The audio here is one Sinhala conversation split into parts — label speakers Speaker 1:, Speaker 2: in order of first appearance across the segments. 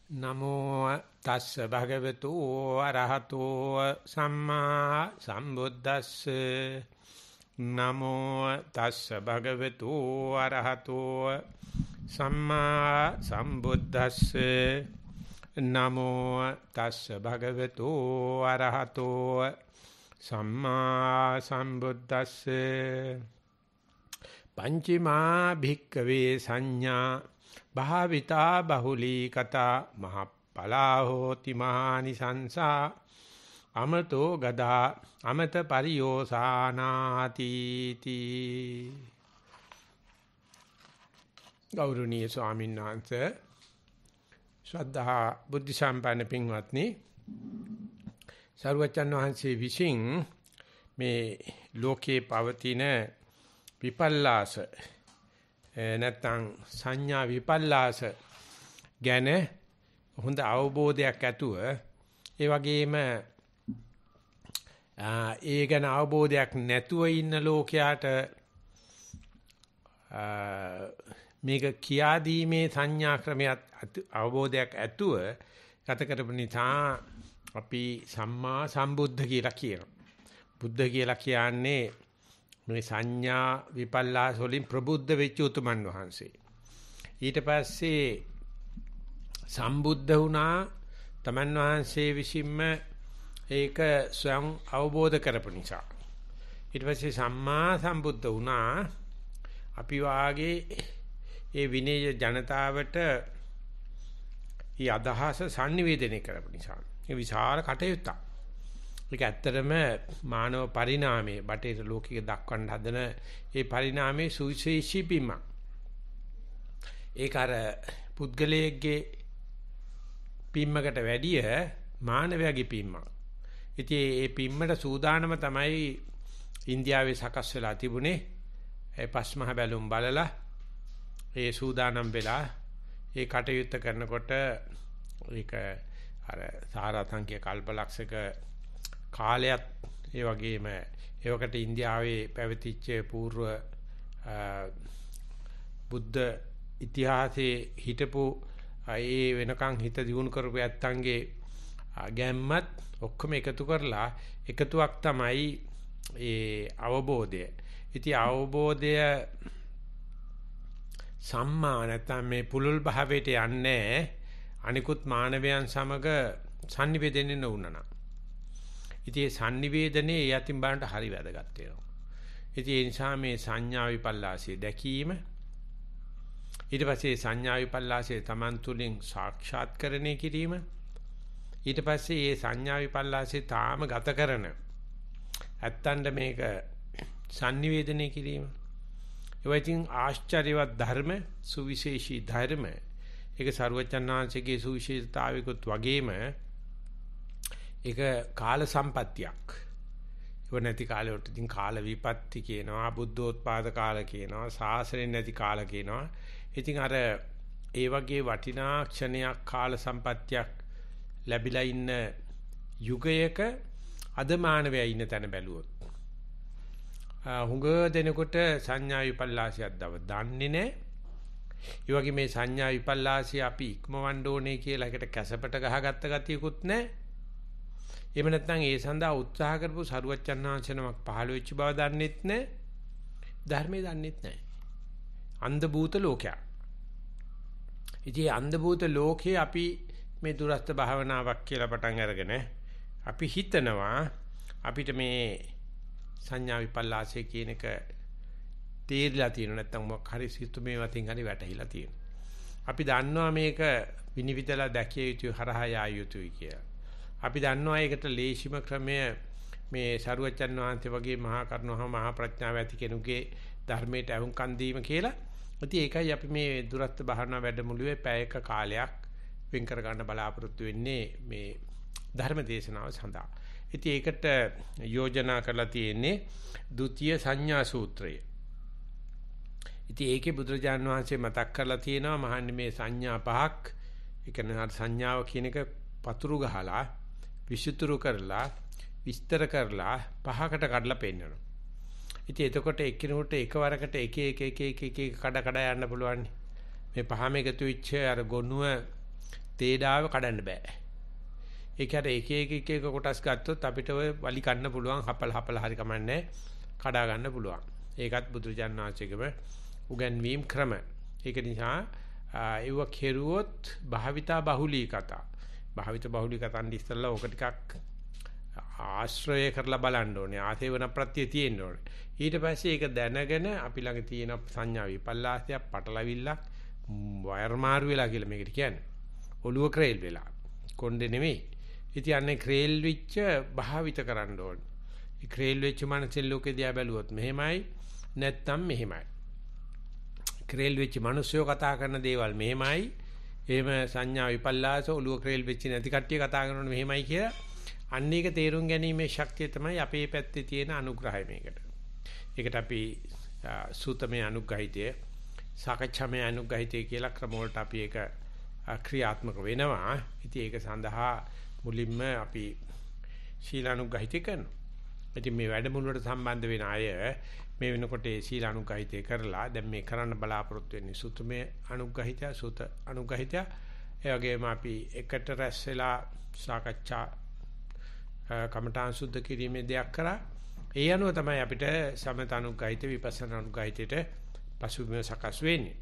Speaker 1: නමෝ තස්ස භගවතු අරහතෝ සම්මා සම්බුද්දස්ස නමෝ තස්ස භගවතු අරහතෝ සම්මා සම්බුද්දස්ස නමෝ තස්ස භගවතු අරහතෝ සම්මා සම්බුද්දස්ස පංචමා භික්කවේ සංඥා භාවිතා බහුලී කතා මහප්පලා හෝති මහානිසංසා අමතෝ ගදා අමත පරියෝසානාති තී. ගෞරවනීය ස්වාමීන් වහන්සේ ශ්‍රද්ධා බුද්ධ සම්පන්න පින්වත්නි, සර්වචන් වහන්සේ විසින් මේ ලෝකේ පවතින විපල්ලාස නැත්නම් සංඥා විපල්ලාස ගැන හොඳ අවබෝධයක් ඇතුව ඒ වගේම ඒ ගැන අවබෝධයක් නැතුව ඉන්න ලෝකයාට මේක කියා දීමේ සංඥා ක්‍රමයක් අවබෝධයක් ඇතුව ගත කරපු නිසා අපි සම්මා සම්බුද්ධ කියලා කියනවා. බුද්ධ කියලා කියන්නේ මේ සංඥා විපල්ලාස වලින් ප්‍රබුද්ධ වෙච්ච උතුමන් වහන්සේ. ඊට පස්සේ සම්බුද්ධ වුණා තමන් වහන්සේ විසින්ම ඒක ස්වයං අවබෝධ කරපු නිසා. ඊට පස්සේ සම්මා සම්බුද්ධ වුණා අපි වාගේ ඒ විනය ජනතාවට ඊ අදහස sannivedana කරපු නිසා. ඒ විශාල කටයුත්තක්. ඒක ඇත්තටම මානව පරිණාමයේ බටේර ලෝකයේ දක්වන්න හදන ඒ පරිණාමයේ සුවිශේෂී බිමක්. ඒක අර පුද්ගලයෙක්ගේ පිම්මකට වැඩිය මානවයාගේ පිම්මක්. ඉතින් මේ පිම්මට සූදානම තමයි ඉන්දියාවේ සකස් වෙලා තිබුණේ. ඒ පස්මහ බැලුම් බලලා ඒ සූදානම් වෙලා ඒ කටයුත්ත කරනකොට ඒක අර සාරාංශික කල්පලක්ෂක කාලයක් ඒ වගේම ඒවකට ඉන්දියාවේ පැවතිච්ච పూర్ව බුද්ධ ඉතිහාසයේ හිටපු ඒ වෙනකන් හිත දියුණු කරපු ඇත්තන්ගේ ගැම්මත් ඔක්කොම එකතු කරලා එකතුවක් තමයි ඒ අවබෝධය. ඉතින් අවබෝධය සම්මා නැත්නම් මේ පුලුල් භාවයට යන්නේ අනිකුත් මානවයන් සමග sannivedana නොවුනන. ඉතින් මේ sannivedane ඒ අතින් බලන්න හරි වැදගත් වෙනවා. ඉතින් ඒ නිසා මේ සංඥා විපල්ලාසය දැකීම ඊට පස්සේ සංඥා විපල්ලාසය Taman තුලින් සාක්ෂාත්කරණය කිරීම ඊට පස්සේ මේ සංඥා විපල්ලාසය තාම ගත කරන ඇත්තන්ට මේක sannivedana කිරීම එවැයින් ආශ්චර්යවත් ධර්ම සුවිශේෂී ධර්ම ඒක සරුවචනාංශයේ සුවිශේෂතාවයකොත් වගේම ඒක කාල සම්පත්තියක්. ඒක නැති කාලෙට ඉතින් කාල විපත්ති කියනවා, බුද්ධෝත්පාද කාල කියනවා, සාසනෙ නැති කාල කියනවා. ඉතින් අර ඒ වගේ වටිනා ක්ෂණයක් කාල සම්පත්තියක් ලැබිලා ඉන්න යුගයක අද මානවයා ඉන්න තැන බැලුවොත් හුඟ දෙනකොට සංඥා විපල්ලාසියක් දන්නේ නැහැ. ඒ වගේ මේ සංඥා විපල්ලාසිය අපි ඉක්මවන්න ඕනේ කියලා එකට කැසපට ගහගත්ත ගතියකුත් නැහැ. එහෙම නැත්නම් ඒ සඳහා උත්සාහ කරපු සරුවච්චන්හන්සනමක් පහළ වෙච්ච බව දන්නෙත් නැහැ. ධර්මයේ දන්නෙත් නැහැ. අන්ධ භූත ලෝකයක්. ඉතින් අන්ධ භූත ලෝකේ අපි මේ දුරස්ත භාවනාවක් කියලා පටන් අරගෙන අපි හිතනවා අපිට මේ සංඥා විපල්ලාසය කියන එක තේරිලා තියෙනවා නැත්නම් මොකක් හරි සිතුමේ වතින් හරි වැටහිලා තියෙනවා. අපි දන්නවා මේක විනිවිදලා දැකිය යුතු හරහා යා යුතුයි කියලා. අපි දන්නවා ඒකට ලේසිම ක්‍රමය මේ සරුවචන් වහන්සේ වගේ මහා කරුණාව මහා ප්‍රඥාව ඇති කෙනෙකුගේ ධර්මයට අහුම්කන් දීම කියලා. ඉතින් ඒකයි අපි මේ දුරස්ත භාවනා වැඩමුළුවේ පැයක කාලයක් වෙන් කර ගන්න බලාපොරොත්තු වෙන්නේ මේ ධර්ම දේශනාව සඳහා. ඉතින් ඒකට යෝජනා කරලා තියෙන්නේ ဒုတိ ය සංඥා සූත්‍රය. ඉතින් ඒකේ බුදුරජාණන් වහන්සේ මතක් කරලා තියෙනවා මහන්නේ මේ සංඥා පහක්. ඒ කියන්නේ සංඥාව කියන එක පතුරු ගහලා විසුතුරු කරලා විස්තර කරලා පහකට කඩලා පෙන්නනවා. ඉතින් එතකොට එක්කිනෙකුට එකවරකට එක කඩ යන්න පුළුවන්. මේ පහම එකතු වෙච්ච අර ගොනුව තේඩාව කඩන්න බෑ. ඒකට එක කොටස් ගත්තොත් අපිට ඔය වලි කන්න පුළුවන් හපල හරි කමන්නේ කඩා ගන්න පුළුවන්. ඒකත් බුදුරජාණන් වහන්සේගේම උගන්වීම් ක්‍රම. ඒක නිසා ඒව කෙරුවොත් භාවිතා බහුලී කතා. භාවිත බහුලී කතන් ඉස්සෙල්ලා ඕක ටිකක් ආශ්‍රය කරලා බලන්න ඕනේ. ආසේවන ප්‍රත්‍ය තියෙන්න ඕනේ. ඊට පස්සේ ඒක දැනගෙන අපි ළඟ තියෙන සංඥා විපල්ලාසයක් පටලවිල්ලක් වයර් මාරු වෙලා කියලා මේකට කියන්නේ. ඔළුව ක්‍රේල් වෙලා. කොණ්ඩේ නෙමෙයි. ඉතින් අන්නේ ක්‍රේල් විච්ච භාවිත කරන්න ඕනේ. ඒ ක්‍රේල් වෙච්ච මනසෙන් ලෝකෙ දිහා බැලුවොත් මෙහෙමයි නැත්තම් මෙහෙමයි. ක්‍රේල් වෙච්ච මිනිස්සුયો කතා කරන දේවල් මෙහෙමයි. එහෙම සංඥා විපල්ලාස ඔළුව ක්‍රේල් වෙච්ච නැති කට්ටිය කතා කරනකොට මෙහෙමයි කියලා. අන්න ඒක තේරුම් ගැනීමේ ශක්තිය තමයි අපේ පැත්තේ තියෙන අනුග්‍රහය මේකට. ඒකට අපි සූතමේ අනුග්‍රහිතය, සාකච්ඡාමේ අනුග්‍රහිතය කියලා ක්‍රම වලට අපි ඒක ක්‍රියාත්මක වෙනවා. ඉතින් ඒක සඳහා මුලින්ම අපි ශීලානුග්‍රහිතය කරනවා. ඉතින් මේ වැඩමුළුවට සම්බන්ධ වෙන අය මේ වෙනකොට ශීලානුග්‍රහිතය කරලා දැන් මේ කරන්න බලාපොරොත්තු වෙන්නේ සුතමේ අනුග්‍රහිතය, සුත අනුග්‍රහිතය. ඒ වගේම අපි එකට රැස් වෙලා සාකච්ඡා කමඨාන් සුද්ධ කිරීමේ දෙයක් කරා. ඒ අනුව තමයි අපිට සමත අනුග්‍රහිත විපස්සනා අනුග්‍රහිතයට පසුබිම සකස් වෙන්නේ.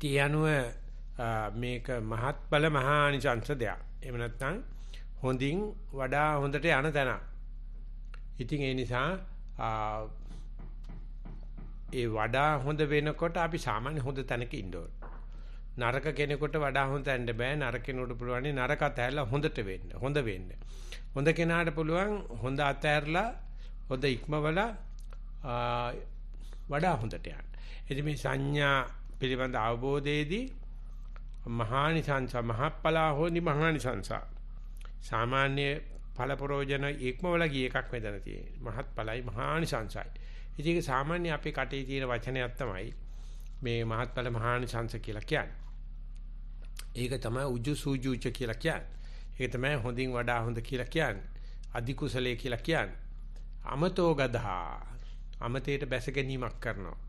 Speaker 1: ඒ අනුව මේක මහත්ඵල මහානිසංස දෙයක්. එහෙම නැත්නම් හොඳින් වඩා හොඳට යන තැන. ඉතින් ඒ නිසා ඒ වඩා හොඳ වෙනකොට අපි සාමාන්‍ය හොඳ තැනක ඉන්න ඕන. නරක කෙනෙකුට වඩා හොඳ තැනට බෑ. නරක කෙනෙකුට පුළුවන් නරක අතහැරලා හොඳට වෙන්න. හොඳ වෙන්න. හොඳ කෙනාට පුළුවන් හොඳ අතහැරලා හොඳ ඉක්මවලා වඩා හොඳට යන්න. ඉතින් මේ සංඥා පිළිබඳ අවබෝධයේදී මහානිසංස මහප්පලා හොනි මහානිසංස සාමාන්‍ය ඵල ප්‍රයෝජන ඉක්මවල ගිය එකක් මෙතන තියෙන්නේ. මහත්ඵලයි මහානිසංසයි. ඉතින් ඒක සාමාන්‍ය අපේ කටේ තියෙන වචනයක් තමයි මේ මහත්ඵල මහානිසංස කියලා කියන්නේ. ඒක තමයි උජු සූජුච කියලා කියන්නේ. ඒක තමයි හොඳින් වඩා හොඳ කියලා කියන්නේ. අධි කුසලයේ කියලා කියන්නේ. අමතෝ ගදහා අමතේට බැස ගැනීමක් කරනවා.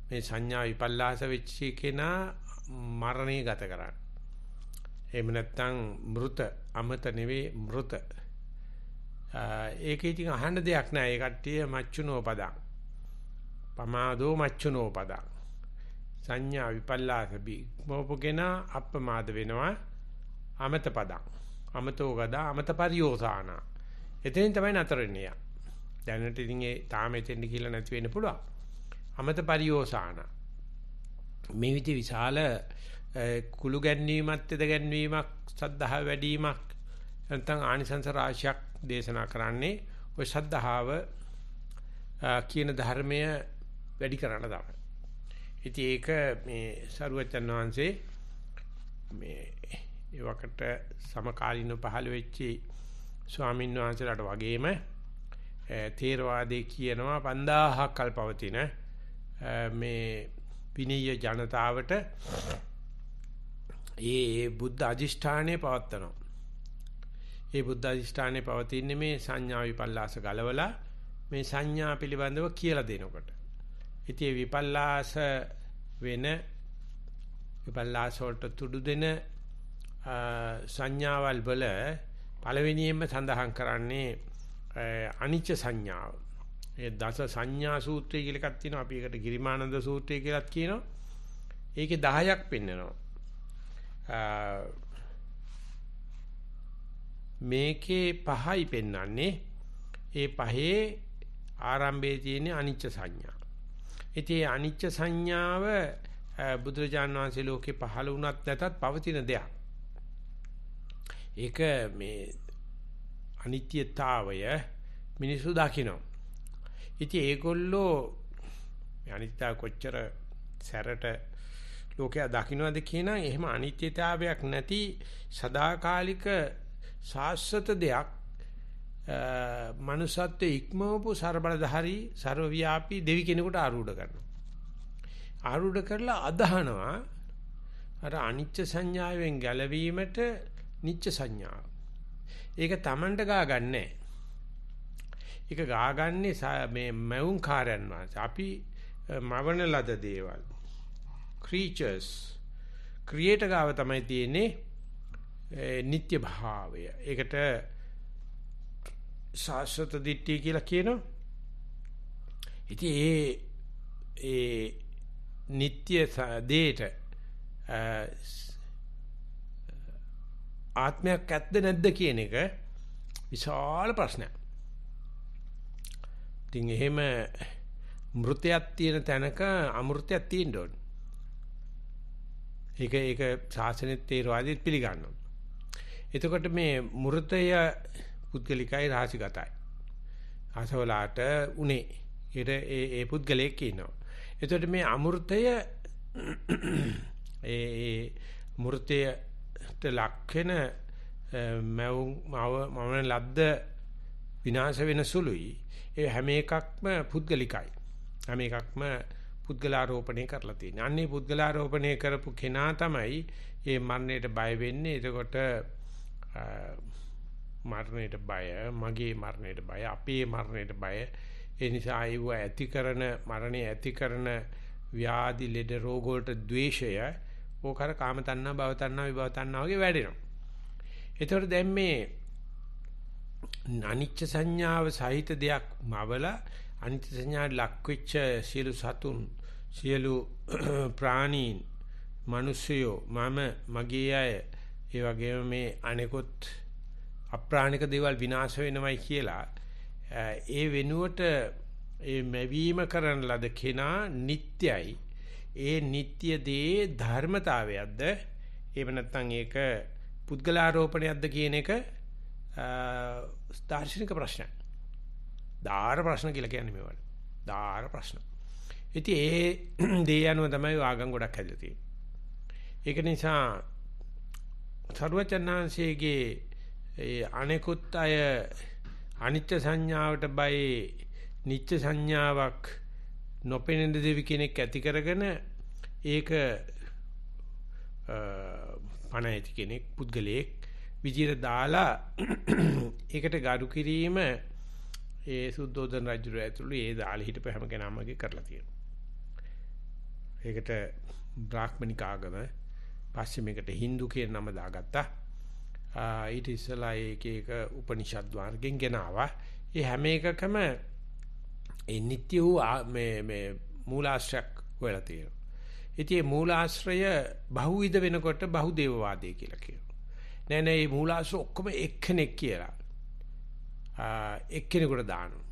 Speaker 1: මේ සංඥා විපල්ලාස වෙච්ච කෙනා මරණය ගත කරන්නේ. එහෙම නැත්නම් මෘත අමත නෙවෙයි මෘත. ඒක ඉතින් අහන්න දෙයක් නෑ. ඒ කට්ටිය මච්චුනෝ පදං. පමාදෝ මච්චුනෝ පදං. සංඥා විපල්ලාස බිමෝපගෙන අප්පමාද වෙනවා. අමත පදං. අමතෝ ගදා අමත පරියෝසාන. එතෙන් තමයි නතර වෙන්නේ. දැනට ඉතින් ඒ තාම එතෙන්ද කියලා නැති වෙන්න පුළුවන්. අමත පරියෝසාන. මේ විදි විශාල කුළු ගැන්වීමත් එද ගැන්වීමක් සද්ධාව වැඩිවීමක් නැත්නම් ආනිසංස රාශියක් දේශනා කරන්නේ ඔය සද්ධාව කියන ධර්මය වැඩි කරන්න තමයි. ඉතින් ඒක මේ සරුවචන් වහන්සේ මේ ඒ වකට සමකාලීනව පහළ වෙච්ච ස්වාමීන් වහන්සේලාට වගේම තේරවාදේ කියනවා 5000ක් කල් පවතින මේ විනීය ජනතාවට ඒ බුද්ධ අධිෂ්ඨානයේ පවත්නවා. ඒ බුද්ධ අධිෂ්ඨානයේ පවතින්නේ මේ සංඥා විපල්ලාස ගලවලා මේ සංඥා පිළිබඳව කියලා දෙනකොට. ඉතින් විපල්ලාස වෙන විපල්ලාස වලට තුඩු දෙන සංඥාවල් වල පළවෙනියෙන්ම සඳහන් කරන්නේ අනිච්ච සංඥාව. ඒ දස සංඥා සූත්‍රය කියලා එකක් තියෙනවා. අපි ඒකට ගිරිමානන්ද සූත්‍රය කියලාත් කියනවා. ඒකේ 10ක් පෙන්නනවා. මේකේ 5යි පෙන්වන්නේ. ඒ 5 ආරම්භයේ තියෙන අනිච්ච සංඥා. ඉතින් අනිච්ච සංඥාව බුදුරජාණන් වහන්සේ ලෝකේ පහළ වුණත් නැතත් පවතින දෙයක්. ඒක මේ අනිත්‍යතාවය මිනිසු දකිනවා. ඉතින් ඒගොල්ලෝ අනිත්‍ය කොච්චර සැරට ලෝකයා දකින්නද කියන එහෙම අනිත්‍යතාවයක් නැති සදාකාලික සාස්වත දෙයක් මනුෂ්‍යත්වයේ ඉක්මවපු ਸਰබලධාරී ਸਰවව්‍යාපී දෙවි කෙනෙකුට ආරූඪ කරනවා. ආරූඪ කරලා අදහනවා අර අනිත්‍ය සංඥාවෙන් ගැලවීමට නිච්ච සංඥාව. ඒක Tamanට ගාගන්නේ. ඒක ගාගන්නේ මේ මවුන් කාර්යයන් වාස. අපි මවන ලද දේවල් creatures ක්‍රියේටර් ගාව තමයි තියෙන්නේ නිත්‍ය භාවය. ඒකට සාස්වත දිට්ඨිය කියලා කියනවා. ඉතින් ඒ නිත්‍ය දේට ආත්මයක් ඇද්ද නැද්ද කියන එක විශාල ප්‍රශ්නයක්. ඉතින් එහෙම මෘතයක් තියෙන තැනක අමෘතයක් තියෙන්න ඕනේ. ඒක ශාසනෙත් තේරවාදීත් පිළිගන්නවා. එතකොට මේ මෘතය පුද්ගලිකයි රාශිගතයි. ආසවලාට උනේ ඒ පුද්ගලයෙක් ඉන්නවා. එතකොට මේ අමෘතය ඒ මෘතයට ලක්ෂණ මම ලද්ද විනාශ වෙන සුළුයි. ඒ හැම එකක්ම පුද්ගලිකයි. හැම එකක්ම පුද්ගලාරෝපණය කරලා තියෙනවා. අන්නේ පුද්ගලාරෝපණය කරපු කෙනා තමයි මේ මරණයට බය වෙන්නේ. එතකොට මරණයට බය, මගේ මරණයට බය, අපේ මරණයට බය. ඒ නිසා ඒව ඇති කරන මරණය ඇති කරන ව්‍යාධි ලෙඩ රෝග වලට ද්වේෂය ඕකර කාම තණ්හා, භව තණ්හා, විභව තණ්හා වගේ වැඩෙනවා. එතකොට දැන් මේ අනිච්ච සංඥාව සහිත දෙයක් මවලා අනිත්‍ය සංඥාට ලක් වෙච්ච සියලු සතුන්, සියලු ප්‍රාණීන්, මිනිස්සුયો, මම, මගේ අය, ඒ වගේම මේ අනෙකුත් අප්‍රාණික දේවල් විනාශ වෙනවයි කියලා ඒ වෙනුවට ඒ මෙවීම කරන ලද කෙනා නිට්ටයයි. ඒ නිට්ටය දේ ධර්මතාවයක්ද එහෙම නැත්නම් ඒක පුද්ගලාරෝපණයක්ද කියන එක දාර්ශනික ප්‍රශ්නයක්. දාර ප්‍රශ්න කියලා කියන්නේ මේවට. දාර ප්‍රශ්න. ඉතින් ඒ දේ යනුව තමයි ආගම් ගොඩක් හැදලා තියෙන්නේ. ඒක නිසා සර්වචන්නාංශයේ ඒ අනෙකුත් අය අනිත්‍ය සංඥාවට බයි නිත්‍ය සංඥාවක් නොපෙනෙන දෙවි කෙනෙක් ඇති කරගෙන ඒක පණ ඇති කෙනෙක් පුද්ගලයෙක් විදියට දාලා ඒකට ගරු කිරීම ඒ සුද්ධෝදන රජු ඇතුළු ඒ දාලා හිටපු හැම කෙනාමගේ කරලා තියෙනවා. ඒකට බ්‍රාහ්මණික ආගම පස්සේ මේකට Hindu කියන නම දාගත්තා. ඊට ඉස්සලා එක උපනිෂද් වර්ගෙන් ගෙනාවා. ඒ හැම එකකම ඒ නිට්ටය වූ මේ මූලාශ්‍රයක් වෙලා තියෙනවා. ඉතින් මේ මූලාශ්‍රය බහුවිධ වෙනකොට බහුදේවවාදය කියලා කියනවා. නෑ මේ මූලාශ්‍ර ඔක්කොම එක්කෙනෙක් කියලා. එක්කෙනෙකුට දානවා.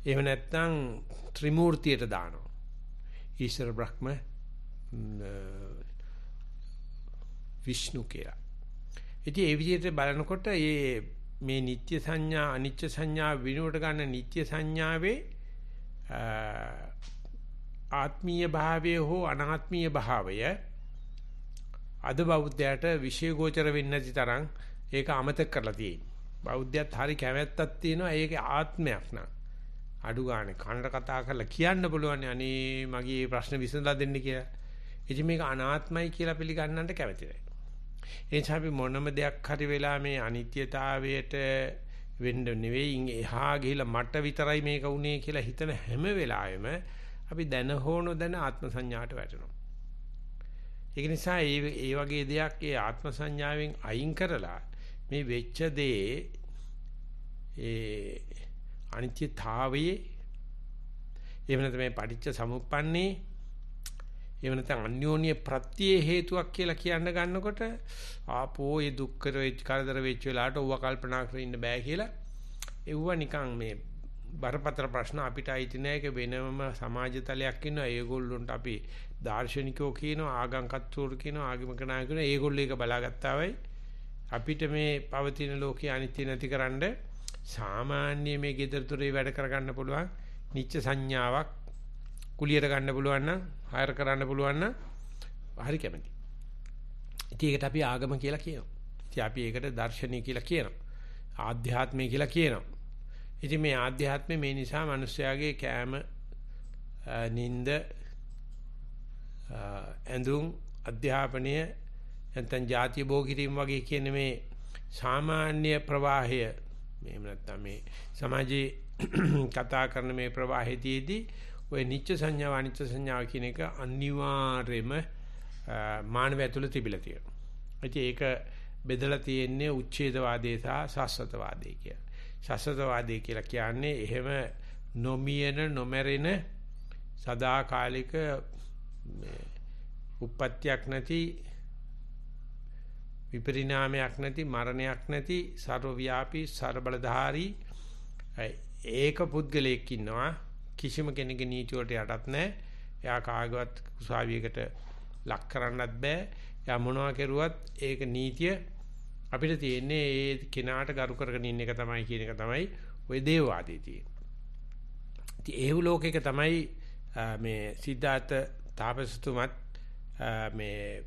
Speaker 1: එහෙම නැත්නම් ත්‍රිමූර්තියට දානවා. ඊශ්වර බ්‍රහ්ම විෂ්ණු කියලා. ඉතින් ඒ විදිහට බලනකොට මේ නිත්‍ය සංඥා අනිච්ච සංඥා විනුවට ගන්න නිත්‍ය සංඥාවේ ආත්මීය භාවය හෝ අනාත්මීය භාවය අද බෞද්ධයාට විශේෂෝචර වෙන්නේ නැති තරම් ඒක අමතක කරලා තියෙනවා. බෞද්ධයත් හරි කැමැත්තක් තියෙනවා ඒකේ ආත්මයක් නා. අඩු ගානේ කනට කතා කරලා කියන්න පුළුවන් අනේ මගේ ප්‍රශ්න විසඳලා දෙන්න කියලා. ඉතින් මේක අනාත්මයි කියලා පිළිගන්නන්න කැමති නැහැ. ඒ නිසා අපි මොනම දෙයක් හරි වෙලා මේ අනිත්‍යතාවයට වෙන්න නෙවෙයි එහා ගිහිලා මට විතරයි මේක උනේ කියලා හිතන හැම වෙලාවෙම අපි දැන හෝ නොදැන ආත්ම සංඥාට වැටෙනවා. ඒක නිසා ඒ වගේ දෙයක් ඒ ආත්ම සංඥාවෙන් අයින් කරලා මේ වෙච්ච දේ ඒ අනිත්‍යතාවයේ එහෙම නැත්නම් මේ පටිච්ච සමුප්පන්නේ එහෙම නැත්නම් අන්‍යෝන්‍ය ප්‍රත්‍ය හේතුවක් කියලා කියන්න ගන්නකොට ආපෝ ඒ දුක්කර වෙච්ච කරදර වෙච්ච වෙලාවට ඕවා කල්පනා කරගෙන ඉන්න බෑ කියලා එව්ව නිකන් මේ බරපතල ප්‍රශ්න අපිට අයිති නෑ. ඒක වෙනම සමාජ තලයක් ඉන්නවා. ඒගොල්ලොන්ට අපි දාර්ශනිකයෝ කියනවා, ආගම් කත්තුරු කියනවා, ආගමික නායකයෝ කියනවා. ඒගොල්ලෝ ඒක බලාගත්තා වෙයි. අපිට මේ පවතින ලෝකයේ අනිත්‍ය නැතිකරන්න සාමාන්‍ය මේ gedara වැඩ කරගන්න පුළුවන් නිත්‍ය සංඥාවක් කුලියට ගන්න පුළුවන් නම් හයර් කරන්න පුළුවන් නම් හරි කැමති. ඉතින් ඒකට අපි ආගම කියලා කියනවා. ඉතින් අපි ඒකට දර්ශනීය කියලා කියනවා. ආධ්‍යාත්මය කියලා කියනවා. ඉතින් මේ ආධ්‍යාත්මය මේ නිසා මිනිස්යාගේ කෑම නිින්ද ඇඳුම් අධ්‍යාපනය නැත්නම් ಜಾති භෝගිරීම වගේ කියන මේ සාමාන්‍ය ප්‍රවාහය මේ නැත්නම් මේ සමාජයේ කතා කරන මේ ප්‍රවාහයේදී ඔය නිච්ච සංඥා අනිච්ච සංඥා කියන එක අනිවාර්යයෙන්ම මානවය තුළ තිබිලා තියෙනවා. ඉතින් ඒක බෙදලා තියෙන්නේ උච්ඡේදවාදයේ සහ සාස්වතවාදයේ කියලා. සාස්වතවාදයේ කියලා කියන්නේ එහෙම නොමියන නොමැරෙන සදාකාලික උප්පත්තියක් නැති විපරිණාමයක් නැති මරණයක් නැති ਸਰවව්‍යාපී ਸਰබලධාරී ඒක පුද්ගලයෙක් ඉන්නවා. කිසිම කෙනෙකුගේ නීති වලට යටත් නැහැ. එයා කාගවත් උසාවියකට ලක් කරන්නත් බෑ. එයා මොනවා කරුවත් ඒක නීතිය අපිට තියෙන්නේ ඒ කෙනාට ගරු කරගෙන ඉන්න එක තමයි කියන එක තමයි ওই දේවවාදී තියෙන්නේ. ඉතින් ඒව ලෝකයක තමයි මේ සිද්ධාර්ථ තාපසතුමත් මේ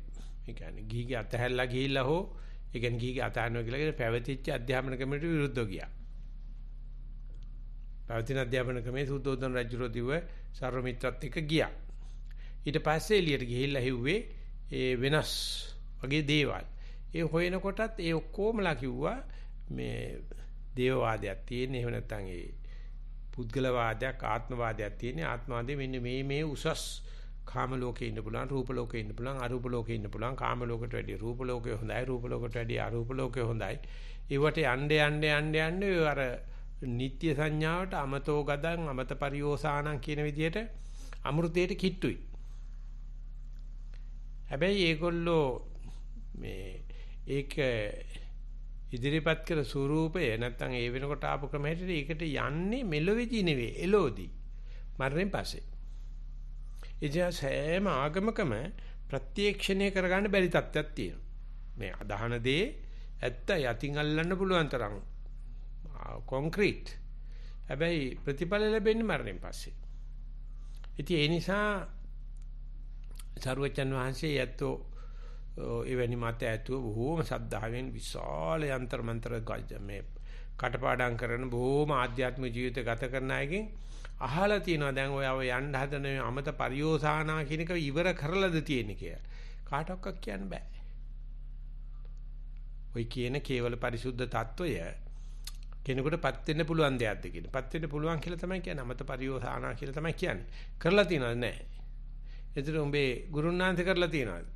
Speaker 1: කියන්නේ ගිහිගේ අතහැරලා ගිහිල්ලා හෝ ඒ කියන්නේ ගිහිගේ අතහරිනවා කියලා කියන පැවතිච්ච අධ්‍යාපන ක්‍රමයට විරුද්ධව ගියා. පැවතින අධ්‍යාපන ක්‍රමයේ සුද්ධෝදන රජුරෝ දිව සර්වමිත්‍රත් එක්ක ගියා. ඊට පස්සේ එළියට ගිහිල්ලා හිව්වේ ඒ වෙනස් වගේ දේවල්. ඒ හොයනකොටත් ඒ ඔක්කොමලා කිව්වා මේ දේවවාදයක් තියෙන. එහෙම නැත්නම් ඒ පුද්ගලවාදයක් ආත්මවාදයක් තියෙන. ආත්මවාදයේ මෙන්න මේ උසස් කාම ලෝකේ ඉන්න පුළුවන්, රූප ලෝකේ ඉන්න පුළුවන්, අරූප ලෝකේ ඉන්න පුළුවන්. කාම ලෝකයට වැඩිය රූප ලෝකේ හොඳයි, රූප ලෝකයට වැඩිය අරූප ලෝකේ හොඳයි. ඒවට යන්න අර නිත්‍ය සංඥාවට අමතෝ ගදං අමත පරියෝසානං කියන විදිහට අමෘතයට කිට්ටුයි. හැබැයි ඒගොල්ලෝ මේ ඒක ඉදිරිපත් කළ ස්වරූපය නැත්තම් ඒ වෙනකොට ආපු ක්‍රමයට ඒකට යන්නේ මෙලොවේදී නෙවෙයි එළෝදී මරණයෙන් පස්සේ. ඉතින් සෑම ආගමකම ප්‍රත්‍යක්ෂණය කරගන්න බැරි තත්ත්වයක් තියෙනවා. මේ අදහන දේ ඇත්ත යතින් අල්ලන්න පුළුවන් තරම් කොන්ක්‍රීට්. හැබැයි ප්‍රතිඵල ලැබෙන්නේ මරණයෙන් පස්සේ. ඉතින් ඒ නිසා සරුවචන් වහන්සේ යැත්තෝ එවැනි මත ඇතුව බොහෝම සද්ධාවෙන් විශාල යන්ත්‍ර මන්ත්‍ර මේ කටපාඩම් කරන බොහෝම ආධ්‍යාත්මික ජීවිත ගත කරන අයගෙන් අහලා තියෙනවා දැන් ඔය යන්න හදන අමත පරියෝසානා කියන එක ඉවර කරලාද තියෙන්නේ කියලා. කාටවත් කියන්න බෑ. ඔය කියන කේවල පරිසුද්ධ తত্ত্বය කෙනෙකුටපත් වෙන්න පුළුවන් දෙයක්ද කියලා. පත් වෙන්න පුළුවන් කියලා තමයි කියන්නේ. අමත පරියෝසානා කියලා තමයි කියන්නේ. කරලා තියෙනවද නැහැ. එතන උඹේ ගුරුනාංශ කරලා තියෙනවද?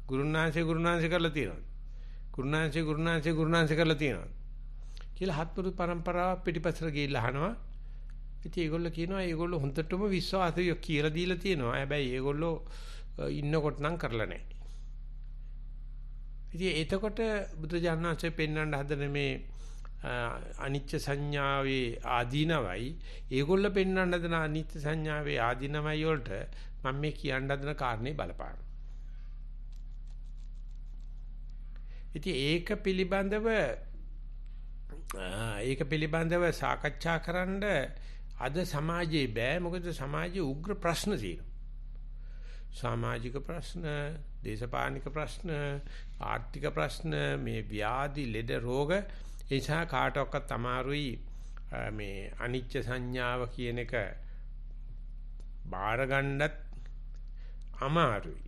Speaker 1: ගුරුනාංශ කරලා තියෙනවද? ගුරුනාංශ කරලා තියෙනවද? කියලා හත්පුරු පරම්පරාව පිටිපස්සට ගිහිල්ලා අහනවා. ඉතින් ඒගොල්ලෝ කියනවා ඒගොල්ලෝ හොඳටම විශ්වාසය කියලා දීලා තියෙනවා. හැබැයි ඒගොල්ලෝ ඉන්නකොට නම් කරලා නැහැ. ඉතින් එතකොට බුදුජානනාංශයෙන් පෙන්වන්න හදන මේ අනිච්ච සංඥාවේ ආදීනවයි ඒගොල්ලෝ පෙන්වන්න හදන අනිච්ච සංඥාවේ ආදීනවයි වලට මම මේ කියන්න හදන කාරණේ බලපාන. ඉතින් ඒක පිළිබඳව සාකච්ඡා කරන්න අද සමාජයේ බෑ. මොකද සමාජයේ උග්‍ර ප්‍රශ්න තියෙනවා. සමාජික ප්‍රශ්න, දේශපාලනික ප්‍රශ්න, ආර්ථික ප්‍රශ්න, මේ ව්‍යාධි ලෙඩ රෝග නිසා කාටවත් අමාරුයි මේ අනිච්ච සංඥාව කියන එක බාර ගන්නත් අමාරුයි.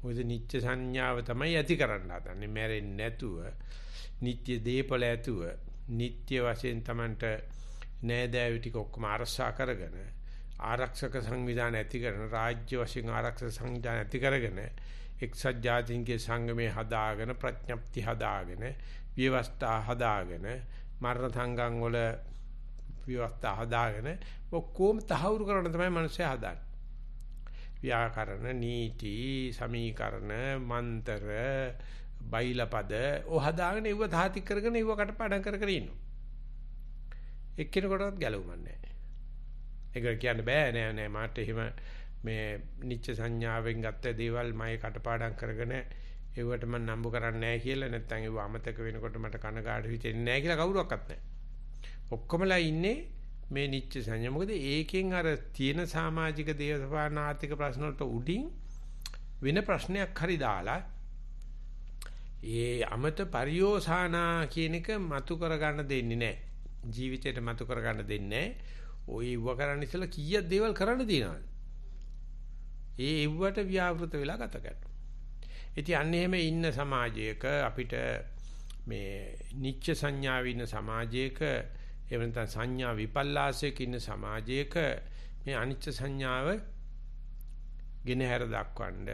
Speaker 1: මොකද නිච්ච සංඥාව තමයි ඇති කරන්න හදන්නේ. මැරෙන්නේ නැතුව, නිත්‍ය දීපල ඇතුව, නිත්‍ය වශයෙන් Tamanට නෑදෑයෝ ටික ඔක්කොම ආරක්ෂා කරගෙන, ආරක්ෂක සංවිධාන ඇති කරන, රාජ්‍ය වශයෙන් ආරක්ෂක සංවිධාන ඇති කරගෙන, එක්සත් ජාතීන්ගේ සංගමේ හදාගෙන, ප්‍රඥප්ති හදාගෙන, ව්‍යවස්ථා හදාගෙන, මරණ සංගම් වල ව්‍යවස්ථා හදාගෙන ඔක්කොම තහවුරු කරන තමයි මිනිස්සු හදාන්නේ. ව්‍යාකරණ, නීති, සමීකරණ, මන්තර, බයිලපද ඔය හදාගෙන ඉව තාති කරගෙන ඉව කටපාඩම් කර කර ඉන්නවා. එක්කෙනෙකුටවත් ගැලවුමක් නැහැ. ඒක කියන්න බෑ නෑ මාට එහෙම මේ නිච්ච සංඥාවෙන් ගත්ත දේවල් මම කටපාඩම් කරගෙන ඒවට මම නම්බු කරන්නේ නැහැ කියලා නැත්නම් ඒව අමතක වෙනකොට මට කනගාටු හිතෙන්නේ නැහැ කියලා කවුරුවක්වත් නැහැ. ඔක්කොමලා ඉන්නේ මේ නිච්ච සංඥා. මොකද ඒකෙන් අර තියෙන සමාජික දේශපාලන ආර්ථික ප්‍රශ්න වලට උඩින් වෙන ප්‍රශ්නයක් හරි දාලා ඒ අමත පරියෝසානා කියන එක මතු කරගන්න දෙන්නේ නැහැ. ජීවිතේට මතු කරගන්න දෙන්නේ නැහැ. ඔය ඉව කරන්න ඉස්සලා කීයක් දේවල් කරන්න තියෙනවද? ඒ ඉව්වට ව්‍යාවෘත වෙලා ගත කරනවා. ඉතින් අන්න එහෙම ඉන්න සමාජයක අපිට මේ නිච්ච සංඥාවේ ඉන්න සමාජයක එහෙම නැත්නම් සංඥා විපල්ලාසයක ඉන්න සමාජයක මේ අනිච්ච සංඥාව ගෙන හැර දක්වන්න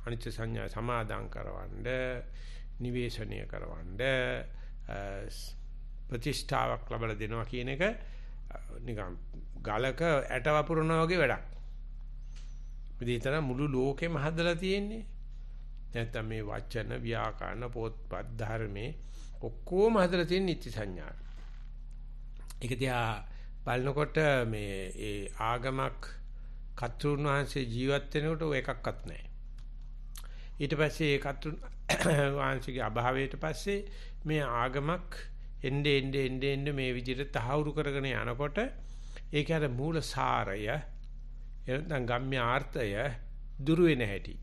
Speaker 1: අනිච්ච සංඥා සමාදන් කරවන්න, නිවේශනය කරවන්න, ප්‍රතිෂ්ඨාවක් ලබා දෙනවා කියන එක නිකන් ගලක ඇට වපුරනවා වගේ වැඩක්. විදිහට මුළු ලෝකෙම හදලා තියෙන්නේ. නැත්නම් මේ වචන, ව්‍යාකරණ, පොත්පත්, ධර්මයේ ඔක්කොම හදලා තියෙන නිත්‍ය සංඥා. ඒක දිහා බලනකොට මේ ඒ ආගමක් කතුරුන් වහන්සේ ජීවත් වෙනකොට ඔය එකක්වත් නැහැ. ඊට පස්සේ ඒ කතුරුන් වහන්සේගේ අභාවයට පස්සේ මේ ආගමක් එන්නේ මේ විදිහට තහවුරු කරගෙන යනකොට ඒක අර මූල සාරය එනනම් ගම්‍යාර්ථය දුරු වෙන හැටි.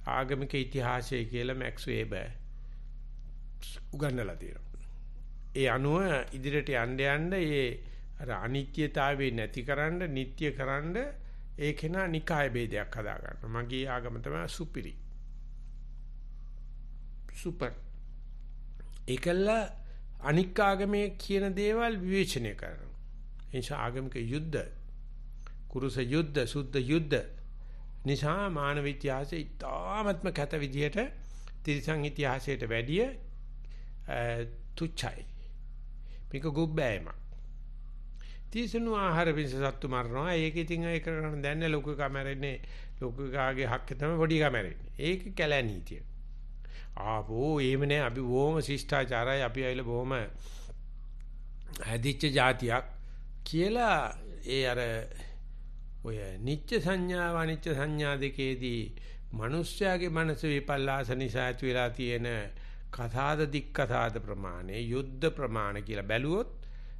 Speaker 1: ආගමික ඉතිහාසය කියලා මැක්ස් වේබර් උගන්වලා තියෙනවා. ඒ අනුව ඉදිරියට යන්න ඒ අර අනිත්‍යතාවේ නැතිකරන්න, නිට්ටයකරන්න ඒකේන නිකාය ભેදයක් හදා ගන්න. මගේ ආගම තමයි සුපිරි. සුපර්. ඒකල අනික් ආගමේ කියන දේවල් විවේචනය කරනවා. ඒ නිසා ආගමික යුද්ධ, කුරුස යුද්ධ, සුද්ධ යුද්ධ නිසා මානව ඉතිහාසයේ ඉතාමත්ම කැත විදියට තිරිසන් ඉතිහාසයට වැඩිය තුච්චයි. මේක ගොබ්බෑමක්. තිරිසනු ආහාර පිණිස සත්තු මරනවා. ඒක ඉතින් ඒක කරන දැන්නේ ලොකු කැමරෙන්නේ ලොකුකාගේ හක්කේ තමයි පොඩි කැමරෙන්නේ. ඒක කැලෑ නීතිය. ආපෝ එහෙම නෑ. අපි බොහොම ශිෂ්ටාචාරයි. අපි ඇවිල්ලා බොහොම හැදිච්ච જાතියක් කියලා ඒ අර ඔය නිත්‍ය සංඥා අනිත්‍ය සංඥා දෙකේදී මිනිස්යාගේ මනස විපල්ලාස නිසා ඇති වෙලා තියෙන කතාද දික්කතාද ප්‍රමාණය යුද්ධ ප්‍රමාණ කියලා බැලුවොත්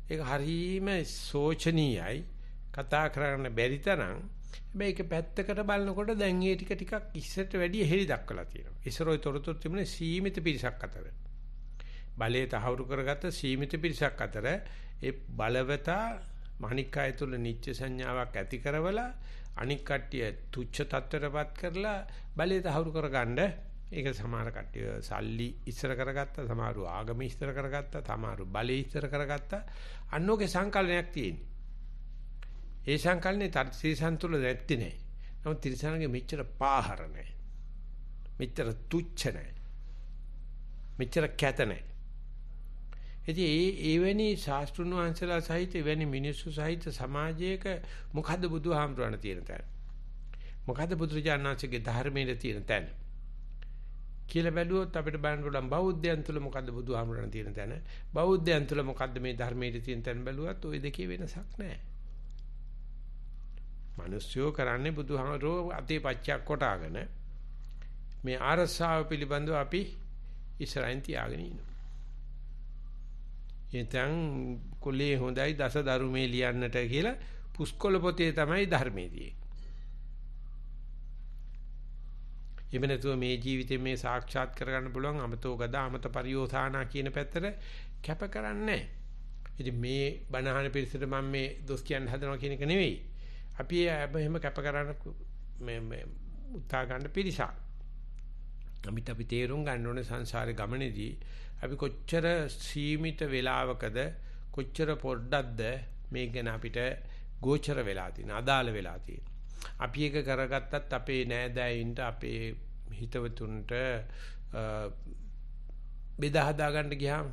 Speaker 1: ඒක හරීම සෝචනීයයි. කතා කරන්න බැරි තරම්. හැබැයි ඒක පැත්තකට බලනකොට දැන් ඒ ටිකක් ඉස්සරට වැඩිය හෙලි දක්වලා තියෙනවා. ඉස්සරෝයි තොරතුරු තිබුණේ සීමිත පිරිසක් අතර. බලයේ තහවුරු කරගත්ත සීමිත පිරිසක් අතර ඒ බලවතා මහනිකාය තුල නිත්‍ය සංඥාවක් ඇති කරවලා අනික් කට්ටිය තුච්ඡ තත්ත්වයටපත් කරලා බලයේ තහවුරු කරගන්න ඒක සමහර කට්ටිය සල්ලි ඉස්සර කරගත්තා, සමහරු ආගම ඉස්සර කරගත්තා, සමහරු බලය ඉස්සර කරගත්තා. අන්නෝගේ සංකල්පයක් තියෙනවා. ඒ සංකල්පනේ තිරිසන් තුල නැති නෑ. නමුත් තිරිසන්ගේ මෙච්චර පාහර නෑ. මෙච්චර තුච්ඡ නෑ. මෙච්චර කැත නෑ. ඉතින් එවැනි ශාස්ත්‍රුන් වහන්සේලා සහිත එවැනි මිනිස්සු සහිත සමාජයක මොකද්ද බුදුහාමුදුරණ තියෙන තැන? මොකද්ද බුදුරජාණන්සේගේ ධර්මයේ තියෙන තැන? කියලා බැලුවොත් අපිට බලන්න පුළුවන් බෞද්ධයන් තුළ මොකද්ද බුදුහාමුදුරණ තියෙන තැන? බෞද්ධයන් තුළ මොකද්ද මේ ධර්මයේ තියෙන තැන බැලුවත් ওই දෙකේ වෙනසක් නැහැ. මිනිස්සුયો කරන්නේ බුදුහාමුදුරෝ අතේ පච්චයක් කොටාගෙන මේ ආරසාව පිළිබඳව අපි ඉස්සරහින් තියාගෙන ඉන්නවා. එතෙන් කොලේ හොඳයි දස ධර්මයේ ලියන්නට කියලා පුස්කොළ පොතේ තමයි ධර්මයේදී. එහෙම නැතුව මේ ජීවිතේ මේ සාක්ෂාත් කරගන්න පුළුවන් අමතෝ ගදා අමත පරියෝසානා කියන පැත්තට කැප කරන්නේ නැහැ. ඉතින් මේ බණහන පිළිසෙට මම මේ දොස් කියන්න හදනවා කියන එක නෙවෙයි. අපි එහෙම කැප කරන්න මේ උත්සාහ ගන්න පිළිසක්. අපි තේරුම් ගන්න ඕනේ සංසාරේ ගමනේදී අපි කොච්චර සීමිත වේලාවකද කොච්චර පොඩ්ඩක්ද මේ ගැන අපිට ගෝචර වෙලා තියෙන අදාළ වෙලා තියෙන. අපි එක කරගත්තත් අපේ නෑදෑයින්ට අපේ හිතවතුන්ට බෙදා හදා ගන්න ගියාම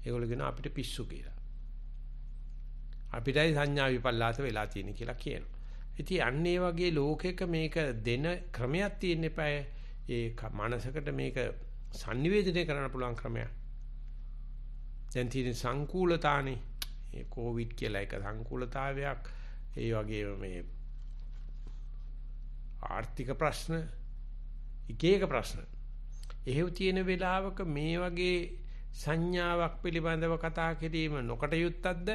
Speaker 1: ඒගොල්ලෝ කියනවා අපිට පිස්සු කියලා. අපිටයි සංඥා විපල්ලාස වෙලා තියෙන කියලා කියනවා. ඉතින් අන්න ඒ වගේ ලෝකෙක මේක දෙන ක්‍රමයක් තියෙන්න එපාය. ඒ මනසකට මේක sannivedanaya කරන්න පුළුවන් ක්‍රමයක්. දැන් තියෙන සංකූලතානේ ඒ කොවිඩ් කියලා එක සංකූලතාවයක්. ඒ වගේම මේ ආර්ථික ප්‍රශ්න එක ප්‍රශ්න. එහෙව් තියෙන වෙලාවක මේ වගේ සංඥාවක් පිළිබඳව කතා කිරීම නොකට යුත්තක්ද?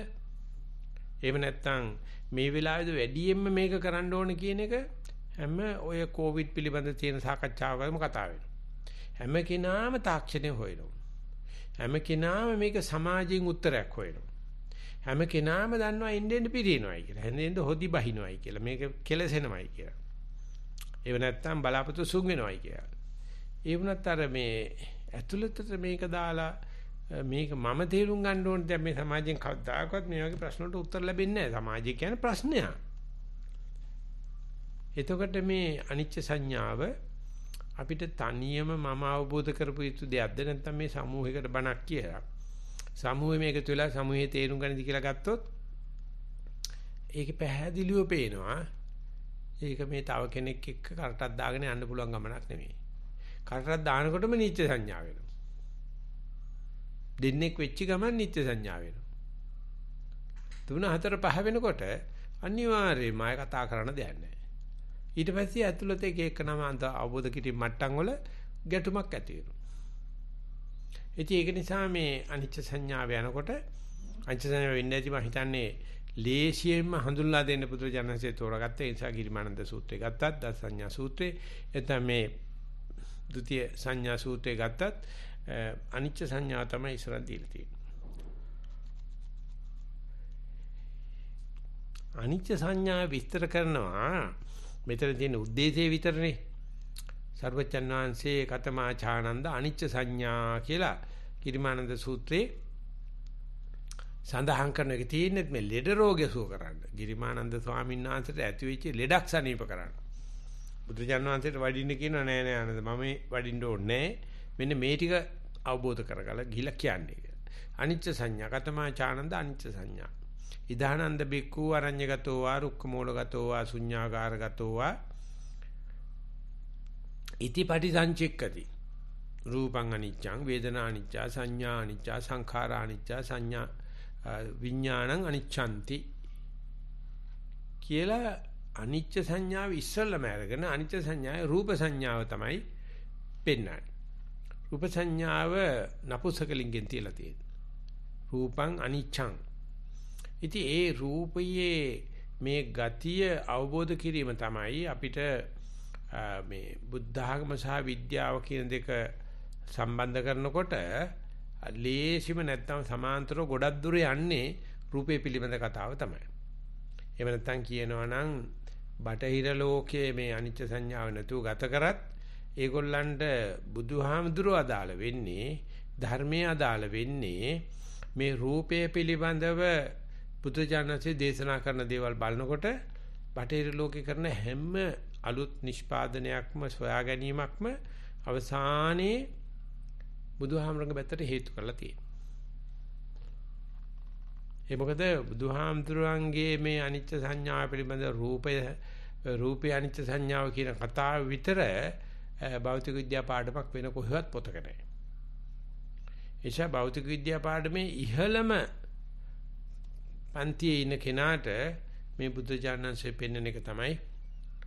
Speaker 1: එහෙම නැත්නම් මේ වෙලාවේදී වැඩියෙන්ම මේක කරන්න ඕන කියන එක හැම ඔය කොවිඩ් පිළිබඳ තියෙන සාකච්ඡාවකම කතා වෙනවා. හැම කෙනාම තාක්ෂණය හොයනවා. හැම කෙනාම මේක සමාජයෙන් උත්තරයක් හොයනවා. හැම කෙනාම දන්නවා එන්නේ පිරිනවයි කියලා. එන්නේ හොදි බහිනවයි කියලා. මේක කෙලසෙනවයි කියලා. ඒව නැත්තම් බලාපොරොත්තු සුන් වෙනවයි කියලා. ඒ වුණත් අර මේ ඇතුළතට මේක දාලා මේක මම තේරුම් ගන්න ඕනේ දැන් මේ සමාජයෙන් කවදාකවත් මේ වගේ ප්‍රශ්න වලට උත්තර ලැබෙන්නේ නැහැ. සමාජය කියන්නේ ප්‍රශ්නයක්. එතකොට මේ අනිච්ච සංඥාව අපිට තනියම මම අවබෝධ කරපු යුතු දෙයක්ද නැත්නම් මේ සමූහයකට බණක් කියලා සමූහෙ මේක තුලා සමූහයේ තේරුම් ගන්නදි කියලා ගත්තොත් ඒක පැහැදිලිව පේනවා. ඒක මේ තව කෙනෙක් එක්ක කරටක් දාගෙන යන්න පුළුවන් ගමනක් නෙමෙයි. කරටක් දානකොටම නිත්‍ය සංඥා වෙනවා. දෙන්නෙක් වෙච්ච ගමන් නිත්‍ය සංඥා වෙනවා. 3 4 5 වෙනකොට අනිවාර්යයෙන්ම ආය කතා කරන්න දෙයක් නැහැ. ඊට පස්සේ ඇතුළත එක එක නම අන්ත අවබෝධ කිරීම මට්ටම් වල ගැටුමක් ඇති වෙනවා. ඉතින් ඒක නිසා මේ අනිච්ච සංඥාව යනකොට අනිච්ච සංඥාව වෙන්නේ නැති මම හිතන්නේ ලේසියෙන්ම හඳුන්ලා දෙන්න පුදුරජනසේ තෝරාගත්ත ඒ නිසා ගිරිමානන්ද සූත්‍රය ගත්තත් දස සංඥා සූත්‍රය එතන මේ ဒုတိ ය සංඥා සූත්‍රය ගත්තත් අනිච්ච සංඥාව තමයි ඉස්සරහ දීලා තියෙන්නේ. අනිච්ච සංඥා විස්තර කරනවා මෙතන තියෙන ಉದ್ದೇಶය විතරනේ. සර්වචන් වහන්සේ කතමාචානන්ද අනිච්ච සංඥා කියලා ගිරිමානන්ද සූත්‍රයේ සඳහන් කරන එක තියෙන්නේ මේ ලෙඩ රෝගය සුව කරන්න. ගිරිමානන්ද ස්වාමීන් වහන්සේට ඇති වෙච්ච ලෙඩක් සනීප කරන්න. බුදුජානක වහන්සේට වඩින්න කියනවා නෑ නෑ ආනන්ද මම වඩින්න ඕනේ නෑ. මෙන්න මේ ටික අවබෝධ කරගලා ගිහිලා කියන්නේ. අනිච්ච සංඥා කතමාචානන්ද අනිච්ච සංඥා. ඉදානන්ද බික්ඛු අරඤ්‍යගතෝ වා රුක්ඛමූලගතෝ වා ශුඤ්ඤාගාරගතෝ වා ඉති පටිසංචෙක්කති. රූපං අනිච්චං වේදනා අනිච්චා සංඥා අනිච්චා සංඛාරා අනිච්චා සංඥා විඥානං අනිච්ඡanti කියලා අනිච්ච සංඥාව ඉස්සල්ලාම අරගෙන අනිච්ච සංඥාවේ රූප සංඥාව තමයි පෙන්වන්නේ. රූප සංඥාව නපුසකලින්ගෙන් තියලා තියෙනවා. රූපං අනිච්ඡං. ඉතින් ඒ රූපයේ මේ ගතිය අවබෝධ කිරීම තමයි අපිට මේ බුද්ධ ආගම සහ විද්‍යාව කියන දෙක සම්බන්ධ කරනකොට ලේසිම නැත්නම් සමාන්තරව ගොඩක් දුර යන්නේ රූපේ පිළිබඳ කතාව තමයි. එහෙම නැත්නම් කියනවා නම් බටහිර ලෝකයේ මේ අනිච්ච සංඥාව නැතුව ගත කරත් ඒගොල්ලන්ට බුදුහාමුදුරුවෝ අදාළ වෙන්නේ ධර්මයේ අදාළ වෙන්නේ මේ රූපය පිළිබඳව බුදුජානකසේ දේශනා කරන දේවල් බලනකොට බටහිර ලෝකේ කරන හැම අලුත් නිෂ්පාදනයක්ම සොයා ගැනීමක්ම අවසානයේ බුදුහාමරංග පැත්තට හේතු කරලා තියෙනවා. ඒ මොකද බුදුහාමුදුරන්ගේ මේ අනිච්ච සංඥාව පිළිබඳ රූපේ අනිච්ච සංඥාව කියන කතාව විතර භෞතික විද්‍යා පාඩමක් වෙන කොහෙවත් පොතක නැහැ. එيشා භෞතික විද්‍යා පාඩමේ ඉහළම පන්තියේ ඉන්න කෙනාට මේ බුද්ධ ඥානංශය පෙන්වන එක තමයි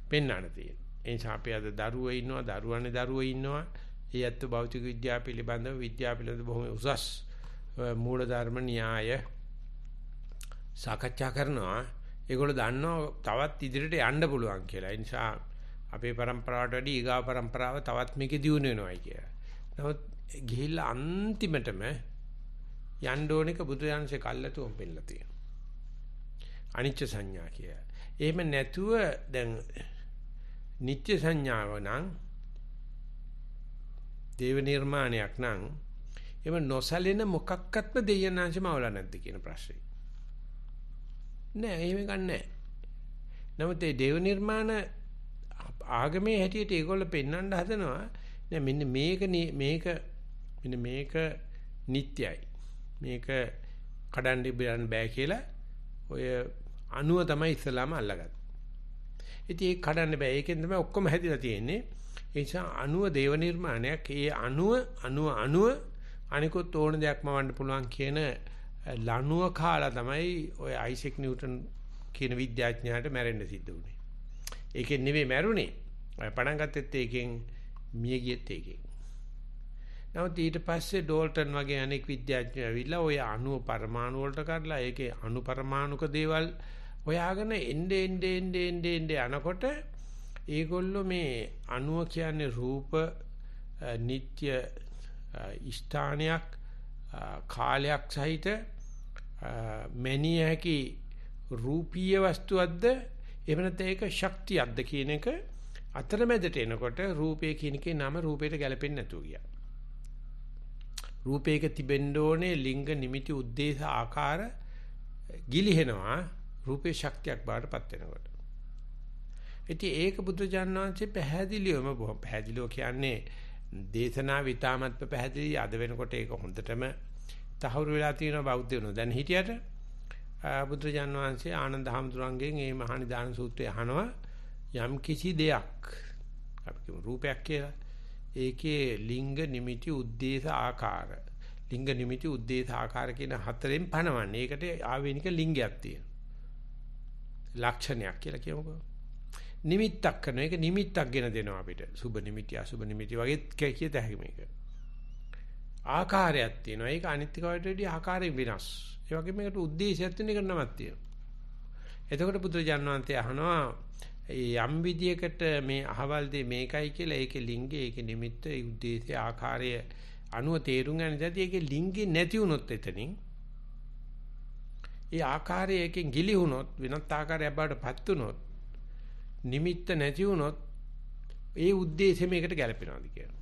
Speaker 1: පෙන්වන්න තියෙන්නේ. ඒ නිසා අපි අද දරුවෝ ඉන්නවා, දරුවෝ ඉන්නවා. ඒ ඇත්ත භෞතික විද්‍යාව පිළිබඳව බොහොම උසස් මූල ධර්ම න්‍යාය සාකච්ඡා කරනවා. ඒගොල්ලෝ දන්නවා තවත් ඉදිරියට යන්න පුළුවන් කියලා. ඒ නිසා අපේ પરම්පරාවට වැඩි ඊගා પરම්පරාව තවත් මේකේ දියුණු වෙනවායි කියලා. නමුත් ගිහිල්ලා අන්තිමටම යන්න ඕන එක බුදුයන්සේ කල්ලාතුම් පෙන්නලා තියෙනවා. අනිච්ච සංඥා කිය. එහෙම නැතුව දැන් නිත්‍ය සංඥාව නම් දේව නිර්මාණයක් නම් එම නොසලෙන මොකක්වත්ම දෙයයන්ාංශම අවල නැද්ද කියන ප්‍රශ්නේ. නෑ එහෙම ගන්නෑ. නමුත් මේ දේව නිර්මාණ ආගමේ හැටියට ඒගොල්ලෝ පෙන්වන්න හදනවා නෑ මෙන්න මේක නිට්ටයයි. මේක කඩන්න බෑ බෑ කියලා ඔය අණුව තමයි ඉස්සලාම අල්ලගත්තේ. ඉතින් ඒක කඩන්න බෑ. ඒකෙන් තමයි ඔක්කොම හැදිලා තියෙන්නේ. ඒ නිසා අණුව දේව නිර්මාණයක්. ඒ අණුව අනිකුත් ඕන දෙයක්ම වන්න පුළුවන් කියන ලණුව කාලා තමයි ඔය අයිසෙක් නිව්ටන් කියන විද්‍යාඥයාට මැරෙන්න සිද්ධ වුනේ. ඒකෙන් නෙවෙයි මැරුණේ. පණ ගත්තෙත් ඒකෙන් මිය ගියෙත් ඒකෙන්. නමුත් ඊට පස්සේ ඩෝල්ටන් වගේ අනෙක් විද්‍යාඥයෝ ඇවිල්ලා ඔය අණුව පරමාණු වලට කඩලා ඒකේ අණු පරමාණුක දේවල් හොයාගෙන එන්නේ යනකොට ඒගොල්ලෝ මේ අණුව කියන්නේ රූප නිට්ටය ස්ථානයක් කාලයක් සහිත මැනිය හැකි රූපීය වස්තුවක්ද එහෙම නැත්නම් ඒක ශක්තියක්ද කියන එක අතරමැදට එනකොට රූපය කියන එකේ නම රූපයට ගැලපෙන්නේ නැතුව ගියා. රූපයක තිබෙන්න ඕනේ ලිංග නිමිති උද්දේශ ආකාර ගිලිහෙනවා රූපේ ශක්තියක් බාටපත් වෙනකොට. ඉතින් ඒක බුදුජාණන් වහන්සේ පැහැදිලිවම බොහොම පැහැදිලිව කියන්නේ දේශනා විතාමත්ව පැහැදිලි. අද වෙනකොට ඒක හොඳටම තහවුරු වෙලා තියෙනවා බෞද්ධයෝ. දැන් හිටියට බුදුජාණන් වහන්සේ ආනන්ද හැමතුරුන්ගෙන් මේ මහානිදාන සූත්‍රය අහනවා යම් කිසි දෙයක් අපි කියමු රූපයක් කියලා. ඒකේ ලිංග නිමිති උද්දේශ ආකාර. ලිංග නිමිති උද්දේශ ආකාර කියන හතරෙන් පනවන්නේ. ඒකට ආවේනික ලිංගයක් තියෙනවා. ලක්ෂණයක් කියලා කියමුකෝ. නිමිත්තක් කරන එක නිමිත්තක් ගෙන දෙනවා අපිට. සුබ නිමිති අසුබ නිමිති වගේ කියත හැකි මේක. ආකාරයක් තියෙනවා. ඒක අනිත් එකට වඩා ආකාරයෙන් වෙනස්. ඒ වගේම මේකට ಉದ್ದೇಶයක් තියෙන එකට නමක් තියෙනවා. එතකොට පුදුරජාණන් වහන්සේ අහනවා යම් විදියකට මේ අහවල් දෙය මේකයි කියලා ඒකේ ලිංගය, ඒකේ නිමිත්ත, ඒ ಉದ್ದೇಶය, ආකාරය අනුව තේරුම් ගන්න ඉතින් ඒකේ ලිංගේ නැති වුණොත් එතනින් ඒ ආකාරය එකෙන් ගිලිහුණොත් වෙනත් ආකාරයක් බවට පත් වුණොත් නිමිත්ත නැති වුණොත් ඒ ಉದ್ದೇಶය මේකට ගැලපෙනවාද කියලා.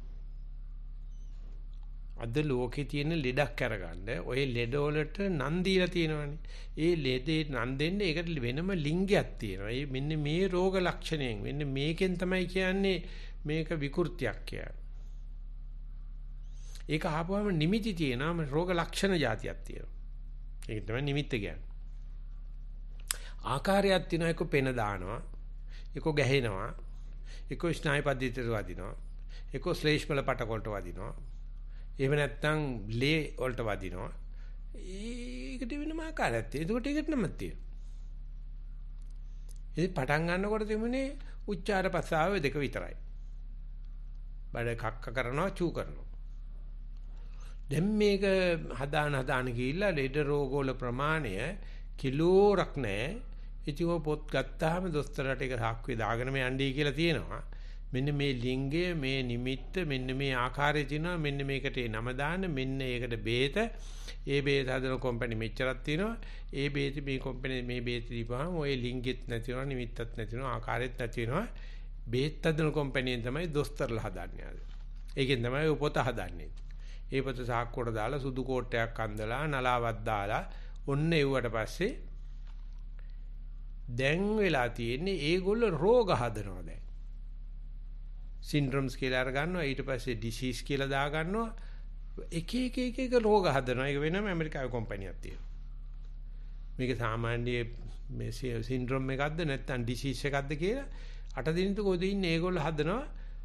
Speaker 1: අද ලෝකේ තියෙන ලෙඩක් අරගන්න ඔය ලෙඩ වලට නම් දීලා තියෙනවානේ. ඒ ලෙඩේ නම් දෙන්නේ ඒකට වෙනම ලිංගයක් තියෙනවා. ඒ මෙන්න මේ රෝග ලක්ෂණයෙන් මෙන්න මේකෙන් තමයි කියන්නේ මේක විකෘතියක් කියන්නේ. ඒක ආපුවම නිමිති තියෙනවා රෝග ලක්ෂණ જાතියක් තියෙනවා. ඒක තමයි නිමිත්ත කියන්නේ. ආකාරයක් තියෙනවා එක පෙන දානවා. එක ගැහෙනවා. එක ස්නායු පද්ධතියට වදිනවා. එක ශ්ලේෂ්මල පටකොල්ට වදිනවා. එහෙම නැත්නම් ලේ වලට වදිනවා. ඒකට වෙනම ආකාරයක් තියෙනවා. ඒකට ඒකට නමක් තියෙනවා. ඉතින් පටන් ගන්නකොට තිබුණේ උච්චාර ප්‍රසාව දෙක විතරයි. බඩ කක්ක කරනවා චූ කරනවා. දැන් මේක හදාන ගිහිල්ලා ලෙඩ රෝග වල ප්‍රමාණය කිලෝරක් නැහැ. ඉතින් පොත් ගත්තාම දොස්තරට ඒක සාක්කුවේ දාගෙන මේ යන්නේ කියලා තියෙනවා. මෙන්න මේ ලිංගය, මේ නිමිත්ත, මෙන්න මේ ආකාරය තියෙනවා. මෙන්න මේකට නම දාන්න, මෙන්න ඒකට බේත. ඒ බේත හදන කම්පැනි මෙච්චරක් තියෙනවා. ඒ බේත මේ කම්පැනි මේ බේත දීපුවාම ඔය ලිංගෙත් නැති වෙනවා, නිමිත්තත් නැති වෙනවා, ආකාරෙත් නැති වෙනවා. බේත් හදන කම්පැනියෙන් තමයි දොස්තරලා හදන්නේ ආද. ඒකෙන් තමයි ඔය පොත හදන්නේ. ඒ පොත සාක්කුවට දාලා සුදු කෝට්ටයක් අඳලා නලාවක් දාලා ඔන්න එව්වට පස්සේ දැන් වෙලා තියෙන්නේ ඒගොල්ලෝ රෝග හදනවා දැන්. සින්ඩ්‍රොම්ස් කියලා අර ගන්නවා ඊට පස්සේ ඩිසීස් කියලා දා ගන්නවා එක රෝග හදනවා. ඒක වෙනම ඇමරිකාවේ කම්පැනියක් තියෙනවා. මේක සාමාන්‍ය මේ සින්ඩ්‍රොම් එකක්ද නැත්නම් ඩිසීස් එකක්ද කියලා 8 දිනක කොහෙද ඉන්නේ ඒගොල්ලෝ හදනවා.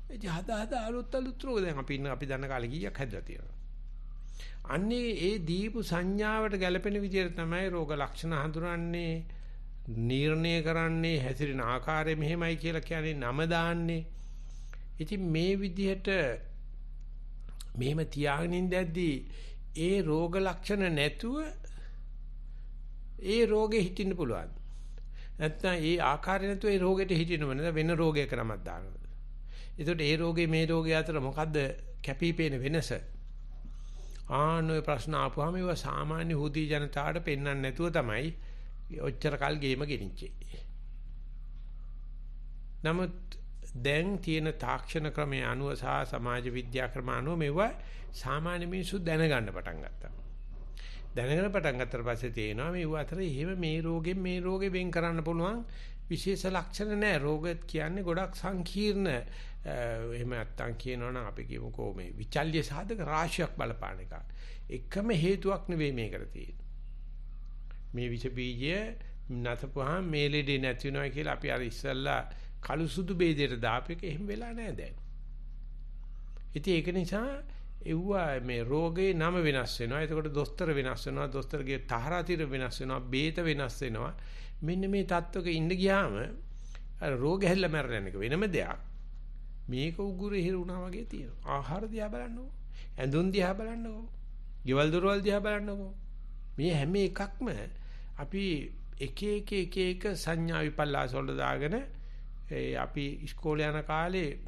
Speaker 1: ඉතින් හදා අලුත් රෝග දැන් අපි දන්න කාලේ කීයක් හැදලා තියෙනවා. අන්නේ ඒ දීපු සංඥාවට ගැලපෙන විදිහට තමයි රෝග ලක්ෂණ හඳුනන්නේ, නිර්ණය කරන්නේ, හැසිරෙන ආකාරය මෙහෙමයි කියලා කියන්නේ නම දාන්නේ. ඉතින් මේ විදිහට මෙහෙම තියාගෙන ඉඳද්දී ඒ රෝග ලක්ෂණ නැතුව ඒ රෝගේ හිටින්න පුළුවන්. නැත්නම් ඒ ආකාරය නැතුව ඒ රෝගෙට හිටින්නම නේද වෙන රෝගයක නමක් දානවා. ඒකට ඒ රෝගේ මේ රෝගය අතර මොකද්ද කැපිපේන වෙනස? ආනෝයි ප්‍රශ්න ආපුවාම ඒවා සාමාන්‍ය හුදී ජනතාවට පෙන්වන්න නැතුව තමයි ඔච්චර කල් ගේම ගෙනිච්චේ. නමුත් දැන් තියෙන තාක්ෂණ ක්‍රමයේ අනුව සහ සමාජ විද්‍යා ක්‍රම අනුව මේවා සාමාන්‍ය මිනිස්සු දැනගන්න පටන් ගත්තා. දැනගෙන පටන් ගත්තට පස්සේ තේනවා මේව අතර එහෙම මේ රෝගෙන් මේ රෝගේ වෙන් කරන්න පුළුවන් විශේෂ ලක්ෂණ නැහැ. රෝගත් කියන්නේ ගොඩක් සංකීර්ණ එහෙම නැත්තම් කියනවනම් අපි කියමුකෝ මේ විචල්්‍ය සාධක රාශියක් බලපාන එක. එකම හේතුවක් නෙවෙයි මේකට තියෙන්නේ. මේ විෂ බීජය නැතපුවාම මේ ලෙඩේ නැති වෙනවා කියලා අපි අර ඉස්සල්ලා කළු සුදු බේදයට දාපු එක එහෙම වෙලා නැහැ දැන්. ඉතින් ඒක නිසා එව්වා මේ රෝගේ නම වෙනස් වෙනවා. එතකොට දොස්තර වෙනස් වෙනවා. දොස්තරගේ තහරාතිර වෙනස් වෙනවා. බේත වෙනස් වෙනවා. මෙන්න මේ තත්වක ඉන්න ගියාම අර රෝග හැල්ල මැරෙන එක වෙනම දෙයක්. මේක උගුරේ හිරුණා වගේ තියෙනවා. ආහාර දිහා බලන්නකෝ. ඇඳුම් දිහා බලන්නකෝ. ගෙවල් දොරවල් දිහා බලන්නකෝ. මේ හැම එකක්ම අපි එක එක සංඥා විපල්ලාස වල දාගෙන අපි ඉස්කෝලේ යන කාලේ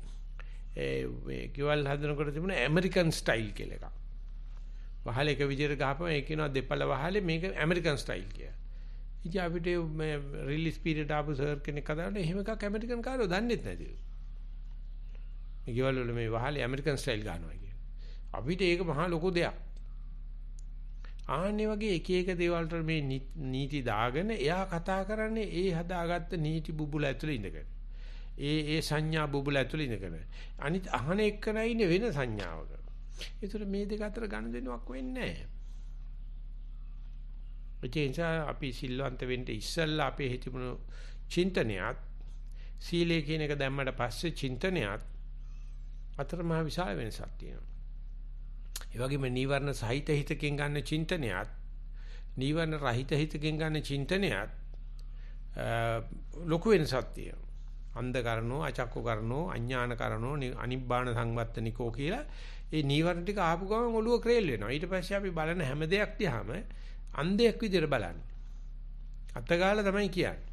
Speaker 1: මේ ගෙවල් හදනකොට තිබුණ ඇමරිකන් ස්ටයිල් කියලා එකක්. වහල එක විදිහට ගහපම ඒක කියනවා දෙපළ වහලේ මේක ඇමරිකන් ස්ටයිල් කියලා. ඉතින් අපිට මේ රිලීස් පීරියඩ් ආපු සර් කෙනෙක් කතාවට එහෙම එකක් ඇමරිකන් කාරෝ දන්නෙත් නැතිව. මේ ගෙවල් වල මේ වහලේ ඇමරිකන් ස්ටයිල් ගන්නවා කියන්නේ. අපිට ඒක මහා ලොකු දෙයක්. ආන්නේ වගේ එක දේවල් වල මේ නීති දාගෙන එයා කතා කරන්නේ ඒ හදාගත්ත නීති බුබුල ඇතුලේ ඉඳගෙන. ඒ සංඥා බුබුල ඇතුළේ ඉඳගෙන. අනිත් අහන එක්කන ඉන්නේ වෙන සංඥාවක. ඒතර මේ දෙක අතර ගනුදෙනුවක් වෙන්නේ නැහැ. ඒ නිසා අපි සිල්වන්ත වෙන්න ඉස්සෙල්ලා අපේ හිතමුණු චින්තනයත් සීලය කියන එක දැම්මට පස්සේ චින්තනයත් අතර මහ විශාල වෙනසක් තියෙනවා. ඒ වගේම නීවරණ සහිත හිතකින් ගන්න චින්තනයත් නීවරණ රහිත හිතකින් ගන්න චින්තනයත් ලොකු වෙනසක් තියෙනවා. අන්ධ කරනෝ අචක්කු කරනෝ අඥාන කරනෝ අනිබ්බාන සංවත්තනිකෝ කියලා ඒ නීවරණ ටික ආපු ගමන් ඔළුව ක්‍රේල් වෙනවා. ඊට පස්සේ අපි බලන හැම දෙයක් දිහාම අන්ධයෙක් විදිහට බලන්නේ. අතගාලා තමයි කියන්නේ.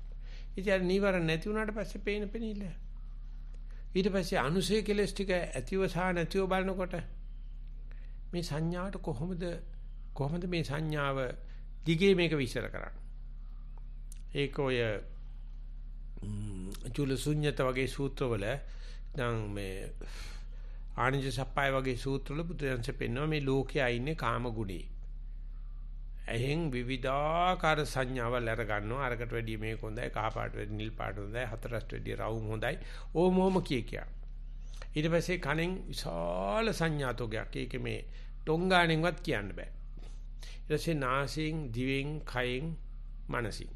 Speaker 1: ඉතින් අර නීවරණ නැති වුණාට පස්සේ පේන පෙනිල්ල. ඊට පස්සේ අනුසය කෙලස් ටික ඇතිව සහ නැතිව බලනකොට මේ සංඥාවට කොහොමද මේ සංඥාව දිගේ මේක විශ්ල කරන්නේ? ඒක ඔය චුලසුඤ්ඤත වගේ සූත්‍රවල දැන් මේ ආනිජ සප්පාය වගේ සූත්‍රවල බුදුන්සේ පෙන්වනවා මේ ලෝකයේ ඉන්නේ කාම ගුණේ. එහෙන් විවිධාකාර සංඥාවල් අර ගන්නවා. අරකට වැඩිය මේක හොඳයි, කහ පාට වැඩිය නිල් පාට හොඳයි, හතරට වැඩිය රවුම් හොඳයි. ඕමෝම කිය. ඊට පස්සේ කණෙන් විශාල සංඥාතෝගයක්. ඒක මේ ටොංගාණෙන්වත් කියන්න බෑ. ඊට පස්සේ නාසයෙන්, දිවෙන්, කයෙන්, මනසින්.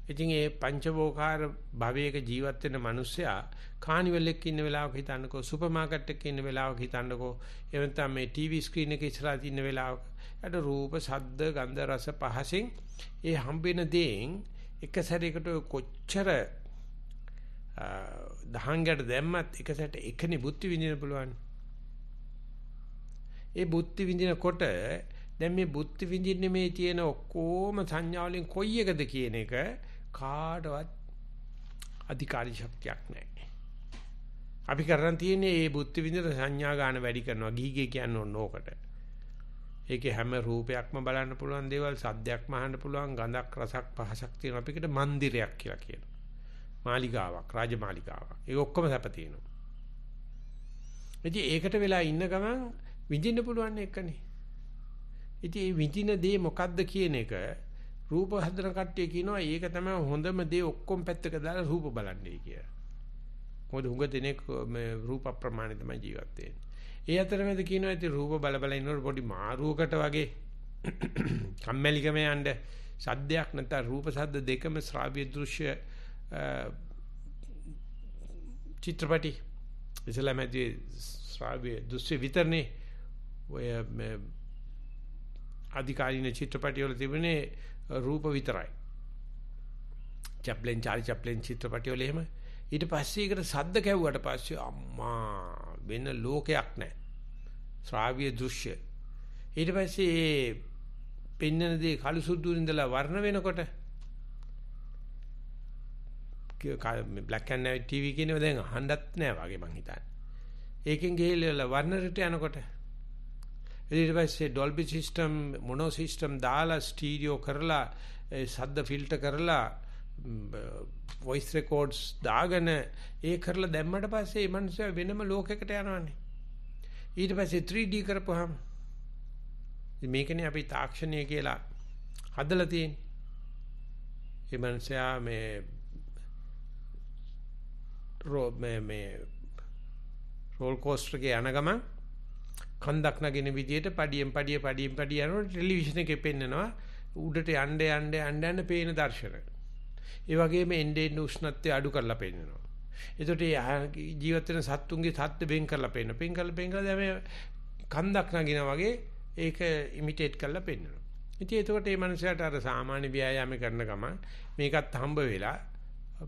Speaker 1: ඉතින් මේ පංචවෝකාර භවයක ජීවත් වෙන මිනිස්සයා කානිවල් එකක ඉන්න වෙලාවක හිතන්නකෝ, සුපර් මාකට් එකක ඉන්න වෙලාවක හිතන්නකෝ, එහෙම නැත්නම් මේ ටීවී ස්ක්‍රීන් එකේ ඉස්සරහා ඉන්න වෙලාවක අර රූප, ශබ්ද, ගන්ධ, රස පහසෙන් ඒ හම්බෙන දේෙන් එක සැරයකට කොච්චර දහංගට දැම්මත් එක සැරට එකනේ බුද්ධි විඳින්න පුළුවන්. ඒ බුද්ධි විඳිනකොට දැන් මේ බුද්ධි විඳින්නේ මේ තියෙන ඔක්කොම සංඥා වලින් කොයි එකද කියන එක කාටවත් අධිකාරී ශක්තියක් නැහැ. අපි කරන් තියෙන්නේ මේ බුද්ධි විඳින සංඥා ගන්න වැඩි කරනවා. ගීගේ කියන්නේ ඕන ඕකට. ඒකේ හැම රූපයක්ම බලන්න පුළුවන් දේවල්, සද්දයක්ම අහන්න පුළුවන්, ගඳක්, රසක්, පහසක් තියෙනවා. අපි ඒකට මන්දිරයක් කියලා කියනවා. මාලිගාවක්, රාජමාලිගාවක්. ඒක ඔක්කොම සැප තියෙනවා. ඉතින් ඒකට වෙලා ඉන්න ගමන් විඳින්න පුළුවන් එකනේ. ඉතින් මේ විඳින දේ මොකද්ද කියන එක රූප හදන කට්ටිය කියනවා ඒක තමයි හොඳම දේ, ඔක්කොම පැත්තක දාලා රූප බලන්නේ කියලා. මොකද හුඟ දෙනෙක් මේ රූප ප්‍රමාණය තමයි ජීවත් වෙන්නේ. ඒ අතරමැද කියනවා ඉතින් රූප බල බල ඉන්නකොට පොඩි මාරුවකට වගේ කම්මැලිකම යන්න සද්දයක් නැත්නම් රූප සද්ද දෙකම ශ්‍රාව්‍ය දෘශ්‍ය චිත්‍රපටි ඉස්ලාමයේ ශ්‍රාව්‍ය දෘශ්‍ය විතරනේ ඔය අධිකාරීන චිත්‍රපටි වල තිබුණේ රූප විතරයි. චැප්ලින් චිත්‍රපටි වල එහෙම. ඊට පස්සේ ඒකට සද්ද කැවුවට පස්සේ අම්මා වෙන ලෝකයක් නැහැ. ශ්‍රාව්‍ය දෘශ්‍ය. ඊට පස්සේ මේ පෙන්නන දේ කළු සුදු ඉඳලා වර්ණ වෙනකොට black and white TV කියනවා දැන් අහන්නත් නැහැ වගේ මං හිතන්නේ. ඒකෙන් ගිහලා වර්ණරට යනකොට ඊට පස්සේ Dolby system, mono system දාලා ස්ටීරියෝ කරලා ශබ්ද ෆිල්ටර් කරලා voice records දාගෙන ඒ කරලා දැම්මට පස්සේ මේ මිනිස්සු වෙනම ලෝකයකට යනවානේ. ඊට පස්සේ 3D කරපුවාම මේකනේ අපි තාක්ෂණය කියලා හදලා තියෙන්නේ. මේ මිනිස්සයා මේ රෝල් කෝස්ටර් එකේ යන ගමන් කන්දක් නගින විදියට පඩියෙන් පඩිය යනකොට ටෙලිවිෂන් එකේ පෙන්නනවා උඩට යන්න පේන දර්ශන. ඒ වගේම එන්නේ උෂ්ණත්වය අඩු කරලා පෙන්නනවා. ඒකට ජීවත් වෙන සත්තුන්ගේ සත්ත්ව වෙන් කරලා පෙන්නනවා. වෙන් කරලා දැන් කන්දක් නගිනා වගේ ඒක ඉමිටේට් කරලා පෙන්නනවා. ඉතින් ඒකට මේ මනුස්සයාට අර සාමාන්‍ය ව්‍යායාම කරන ගමන් මේකත් හම්බ වෙලා